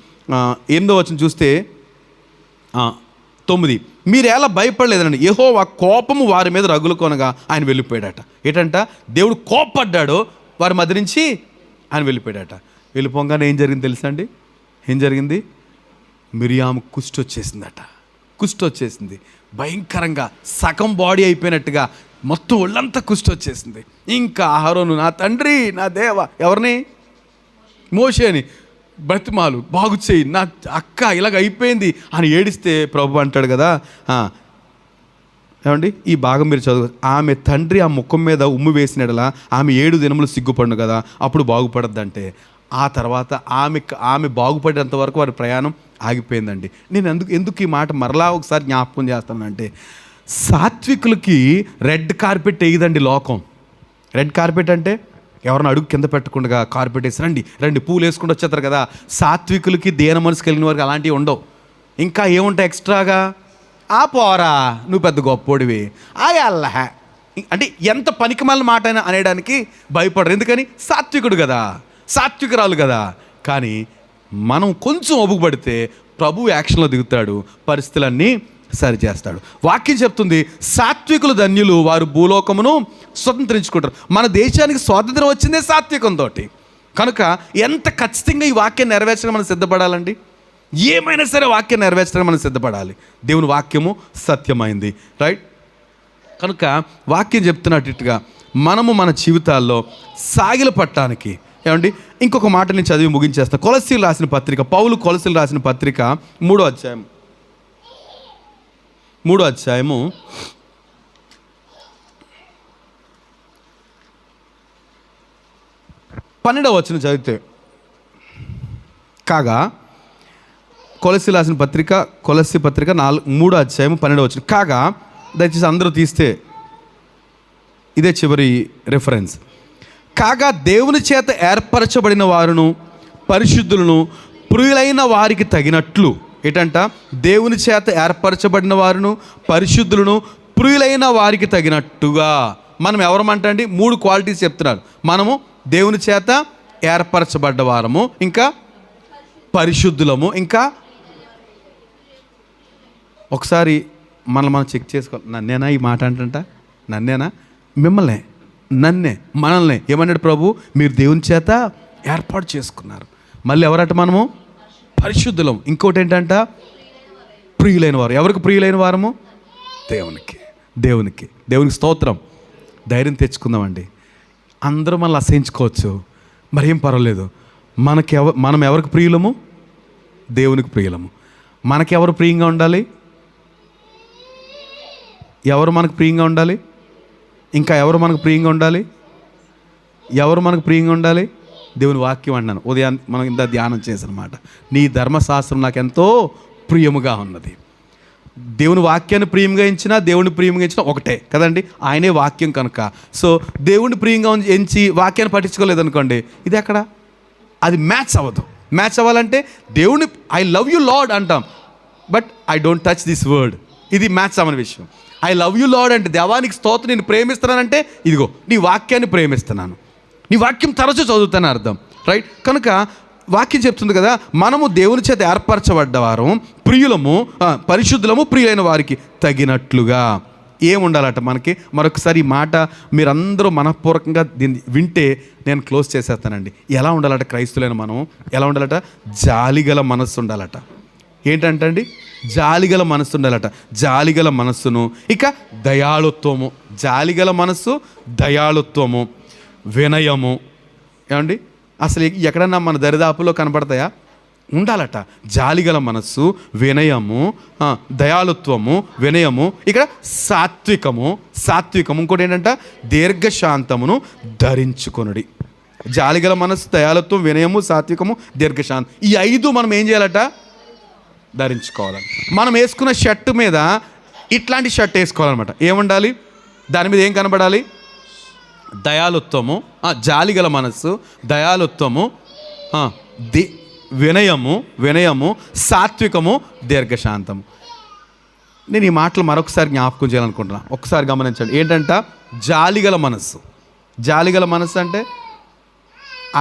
S1: 8వ వచనం చూస్తే 9, మీరు ఎలా భయపడలేదండి, యెహోవా కోపము వారి మీద రగులుకొనగా ఆయన వెళ్ళిపోయాడట. ఏంటంట? దేవుడు కోపడ్డాడు, వారి మధ్య నుంచి ఆయన వెళ్ళిపోయాడట. వెళ్ళిపోగానే ఏం జరిగింది తెలుసా అండి? ఏం జరిగింది? మిరియాము కుష్టి వచ్చేసింది భయంకరంగా, సగం బాడీ అయిపోయినట్టుగా మొత్తం ఒళ్ళంతా కుష్టి వచ్చేసింది. ఇంకా అహరోను, నా తండ్రి, నా దేవ, ఎవరిని? మోషేని బ్రతిమాలు, బాగు చేయి, నా అక్క ఇలాగ అయిపోయింది అని ఏడిస్తే ప్రభు అంటాడు కదా, ఏమండి ఈ భాగం మీరు చదువు, ఆమె తండ్రి ఆ ముఖం మీద ఉమ్ము వేసినడలా ఆమె 7 దినములు సిగ్గుపడును కదా, అప్పుడు బాగుపడద్దంటే ఆ తర్వాత ఆమె బాగుపడేంత వరకు వారి ప్రయాణం ఆగిపోయిందండి. నేను ఎందుకు ఈ మాట మరలా ఒకసారి జ్ఞాపకం చేస్తానంటే, సాత్వికులకి రెడ్ కార్పెట్ వేయదండి లోకం. రెడ్ కార్పెట్ అంటే ఎవరిని అడుగు కింద పెట్టకుండా కార్పెట్ వేసి రండి పూలు వేసుకుంటూ వచ్చేస్తారు కదా. సాత్వికులకి, దేన మనసు కలిగిన వారికి అలాంటివి ఉండవు. ఇంకా ఏముంటాయి ఎక్స్ట్రాగా? పోరా, నువ్వు పెద్ద గొప్పోడివి, అల్లహ అంటే ఎంత పనికిమాలిన మాట అయినా అనేయడానికి భయపడరు. ఎందుకని? సాత్వికుడు కదా, సాత్వికురాలు కదా. కానీ మనం కొంచెం ఒబుకుపడితే ప్రభు యాక్షన్లో దిగుతాడు, పరిస్థితులన్నీ సరిచేస్తాడు. వాక్యం చెప్తుంది, సాత్వికులు ధన్యులు, వారు భూలోకమును స్వతంత్రించుకుంటారు. మన దేశానికి స్వాతంత్రం వచ్చిందే సాత్వికంతో. కనుక ఎంత ఖచ్చితంగా ఈ వాక్యం నెరవేర్చడం మనం సిద్ధపడాలండి. ఏమైనా సరే వాక్యం నెరవేర్చడం మనం సిద్ధపడాలి. దేవుని వాక్యము సత్యమైంది, రైట్? కనుక వాక్యం చెప్తున్నట్టుగా మనము మన జీవితాల్లో సాగిల పట్టడానికి, ఏమండి ఇంకొక మాట నేను చదివి ముగించేస్తాను. కొలస్సీలు రాసిన పత్రిక, పౌలు కొలస్సీలు రాసిన పత్రిక 3వ అధ్యాయం 12వ వచనం చదివితే, కాగా రాసిన పత్రిక కొలస్సీ పత్రిక 3వ అధ్యాయం 12వ వచనం. కాగా దయచేసి అందరూ తీస్తే ఇదే చివరి రెఫరెన్స్. కాగా దేవుని చేత ఏర్పరచబడిన వారును పరిశుద్ధులను ప్రియులైన వారికి తగినట్లు, ఏంటంట, దేవుని చేత ఏర్పరచబడిన వారును పరిశుద్ధులను ప్రియులైన వారికి తగినట్టుగా. మనం ఎవరమంటండి? 3 క్వాలిటీస్ చెప్తున్నారు. మనము దేవుని చేత ఏర్పరచబడ్డ వారము, ఇంకా పరిశుద్ధులము, ఇంకా ఒకసారి మనం చెక్ చేసుకోవాలి. నన్నేనా ఈ మాట అంటంట? నన్నేనా? మిమ్మల్నే, మనల్ని ఏమన్నాడు ప్రభు? మీరు దేవుని చేత ఏర్పాటు చేసుకున్నారు. మళ్ళీ ఎవరట? మనము పరిశుద్ధులం. ఇంకోటి ఏంటంట? ప్రియులైన వారు. ఎవరికి ప్రియులైన వారము? దేవునికి స్తోత్రం. ధైర్యం తెచ్చుకుందామండి. అందరూ మనల్ని అసహించుకోవచ్చు, మరేం పర్వాలేదు. మనం ఎవరికి ప్రియులము? దేవునికి ప్రియులము. మనకెవరు ప్రియంగా ఉండాలి? ఎవరు మనకు ప్రియంగా ఉండాలి? ఇంకా ఎవరు మనకు ప్రియంగా ఉండాలి? దేవుని వాక్యం అన్నాను. ఉదయం మనం ఇంత ధ్యానం చేసానమాట. నీ ధర్మశాస్త్రం నాకు ఎంతో ప్రియముగా ఉన్నది. దేవుని వాక్యాన్ని ప్రియంగా ఎంచినా దేవుని ప్రియంగా ఎంచినా ఒకటే కదండి. ఆయనే వాక్యం కనుక. సో దేవుని ప్రియంగా ఎంచి వాక్యాన్ని పట్టించుకోలేదనుకోండి, ఇది ఎక్కడ? అది మ్యాచ్ అవ్వదు. మ్యాచ్ అవ్వాలంటే దేవుని ఐ లవ్ యూ లార్డ్ అంటాం, but I don't touch this word. ఇది మ్యాచ్ అవ్వని విషయం. ఐ లవ్ యూ లార్డ్ అంటే దేవానికి స్తోత్రం, నేను ప్రేమిస్తున్నానంటే ఇదిగో నీ వాక్యాన్ని ప్రేమిస్తున్నాను, నీ వాక్యం తరచూ చదువుతాను అర్థం, రైట్? కనుక వాక్యం చెప్తుంది కదా, మనము దేవుని చేత ఏర్పరచబడ్డవారు, ప్రియులము, పరిశుద్ధులము, ప్రియులైన వారికి తగినట్లుగా ఏముండాలట మనకి. మరొకసారి ఈ మాట మీరందరూ మనఃపూర్వకంగా దీన్ని వింటే నేను క్లోజ్ చేసేస్తానండి. ఎలా ఉండాలట క్రైస్తులైన మనం? ఎలా ఉండాలట? జాలిగల మనస్సు ఉండాలట. ఏంటంటండి? జాలిగల మనస్సు ఉండాలట. జాలిగల మనస్సును, ఇక దయాళుత్వము. జాలిగల మనస్సు, దయాళుత్వము, వినయము. ఏమండి అసలు ఎక్కడన్నా మన దరిదాపులో కనపడతాయా? ఉండాలట. జాలిగల మనస్సు, వినయము, దయాళుత్వము, వినయము, ఇక్కడ సాత్వికము. ఇంకోటి ఏంటంట? దీర్ఘశాంతమును ధరించుకొనుడి. జాలిగల మనస్సు, దయాళుత్వం, వినయము, సాత్వికము, దీర్ఘశాంతం. ఈ 5 మనం ఏం చేయాలట? ధరించుకోవాలని. మనం వేసుకున్న షర్టు మీద ఇట్లాంటి షర్ట్ వేసుకోవాలన్నమాట. ఏముండాలి దాని మీద? ఏం కనబడాలి? దయాళుత్వము, జాలిగల మనస్సు, దయాళుత్వము, వినయము, సాత్వికము, దీర్ఘశాంతము. నేను ఈ మాటలు మరొకసారి జ్ఞాపకం చేయాలనుకుంటున్నా. ఒకసారి గమనించండి. ఏంటంట? జాలిగల మనస్సు. జాలిగల మనస్సు అంటే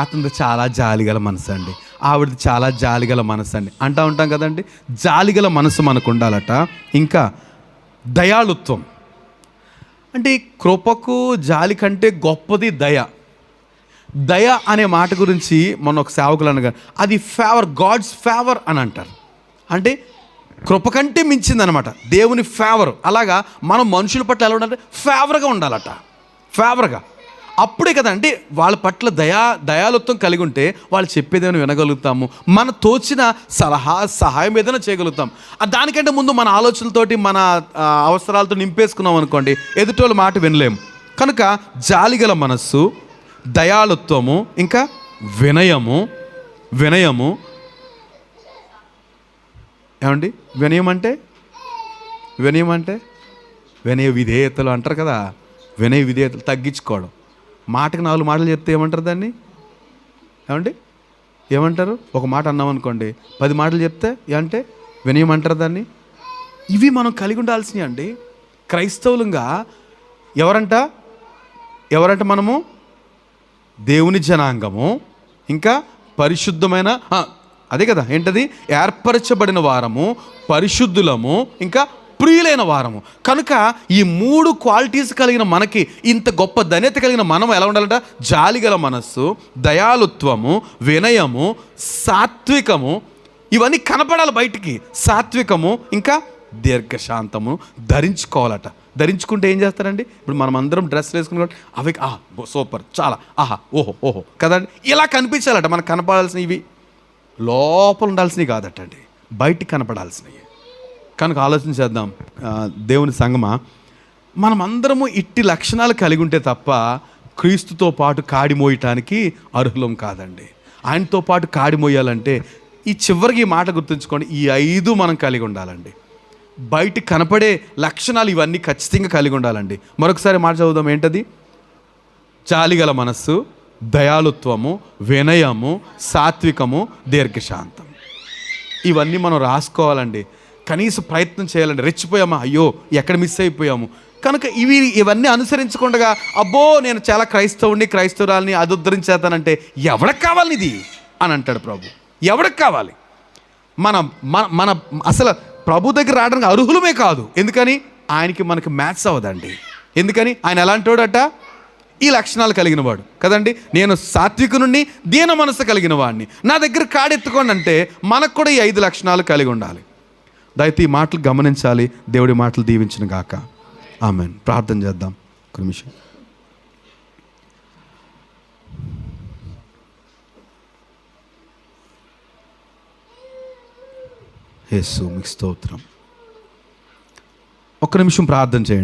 S1: అతనిది చాలా జాలిగల మనసు అండి, ఆవిడది చాలా జాలిగల మనసు అండి అంటూ ఉంటాం కదండి. జాలిగల మనసు మనకు ఉండాలట. ఇంకా దయాళుత్వం అంటే కృపకు జాలి కంటే గొప్పది దయ. దయ అనే మాట గురించి మొన్న ఒక సేవకులు అనగా అది ఫేవర్, గాడ్స్ ఫేవర్ అని అంటారు. అంటే కృప కంటే మించిందనమాట దేవుని ఫేవర్. అలాగా మనం మనుషుల పట్ల ఎలా ఉండాలంటే ఫేవర్గా ఉండాలట. ఫేవర్గా. అప్పుడే కదండి వాళ్ళ పట్ల దయాళుత్వం కలిగి ఉంటే వాళ్ళు చెప్పేదేమైనా వినగలుగుతాము, మన తోచిన సహాయం ఏదైనా చేయగలుగుతాం. దానికంటే ముందు మన ఆలోచనలతోటి మన అవసరాలతో నింపేసుకున్నాం అనుకోండి, ఎదుటోళ్ళ మాట వినలేము. కనుక జాలిగల మనస్సు, దయాళుత్వము, ఇంకా వినయము. ఏమండి వినయం అంటే వినయ విధేయతలు అంటారు కదా. వినయ విధేయతలు తగ్గించుకోవడం. మాటకు 4 మాటలు చెప్తే ఏమంటారు దాన్ని? ఏమంటారు? ఒక మాట అన్నామనుకోండి 10 మాటలు చెప్తే అంటే వినయం అంటారు దాన్ని. ఇవి మనం కలిగి ఉండాల్సినవి అండి క్రైస్తవులంగా. ఎవరంట మనము? దేవుని జనాంగము, ఇంకా పరిశుద్ధమైన, అదే కదా ఏంటది? ఏర్పరచబడిన వారము, పరిశుద్ధులము, ఇంకా ప్రియులైన వారము. కనుక ఈ 3 క్వాలిటీస్ కలిగిన మనకి, ఇంత గొప్ప ధన్యత కలిగిన మనం ఎలా ఉండాలంట? జాలిగల మనస్సు, దయాళుత్వము, వినయము, సాత్వికము. ఇవన్నీ కనపడాలి బయటికి. సాత్వికము, ఇంకా దీర్ఘశాంతము ధరించుకోవాలట. ధరించుకుంటే ఏం చేస్తారండి? ఇప్పుడు మనం అందరం డ్రెస్లు వేసుకుని అవి సూపర్, చాలా ఓహో కదండి. ఇలా కనిపించాలట. మనకు కనపడాల్సినవి లోపల ఉండాల్సినవి కాదటండి, బయటికి కనపడాల్సినవి. కనుక ఆలోచన చేద్దాం దేవుని సంగమా. మనమందరము ఇట్టి లక్షణాలు కలిగి ఉంటే తప్ప క్రీస్తుతో పాటు కాడి మోయటానికి అర్హులం కాదండి. ఆయనతో పాటు కాడి మోయాలంటే ఈ చివరికి ఈ మాట గుర్తుంచుకోండి, ఈ 5 మనం కలిగి ఉండాలండి. బయట కనపడే లక్షణాలు ఇవన్నీ ఖచ్చితంగా కలిగి ఉండాలండి. మరొకసారి మాట చదువుదాం. ఏంటది? జాలిగల మనస్సు, దయాళుత్వము, వినయము, సాత్వికము, దీర్ఘశాంతం. ఇవన్నీ మనం రాసుకోవాలండి. కనీసం ప్రయత్నం చేయాలండి. రెచ్చిపోయామా, అయ్యో ఎక్కడ మిస్ అయిపోయాము కనుక ఇవన్నీ అనుసరించకుండా అబ్బో నేను చాలా క్రైస్తవురాలని అది ఉద్ధరించేస్తానంటే ఎవరికి కావాలి ఇది అని అంటాడు ప్రభు. ఎవరికి కావాలి? మన అసలు ప్రభు దగ్గర రావడానికి అర్హులమే కాదు. ఎందుకని? ఆయనకి మనకి మ్యాచ్ అవ్వదండి. ఎందుకని? ఆయన ఎలాంటోడట? ఈ లక్షణాలు కలిగిన వాడు కదండి. నేను సాత్వికునుండి, దీన మనసు కలిగిన వాడిని, నా దగ్గర కాడెత్తుకోండి అంటే మనకు కూడా ఈ 5 లక్షణాలు కలిగి ఉండాలి. దయచేసి ఈ మాటలు గమనించాలి. దేవుడి మాటలు దీవించిన గాక. ఆమేన్. ప్రార్థన చేద్దాం ఒక నిమిషం. యేసు మీకు స్తోత్రం. ఒక్క నిమిషం ప్రార్థన చేయండి.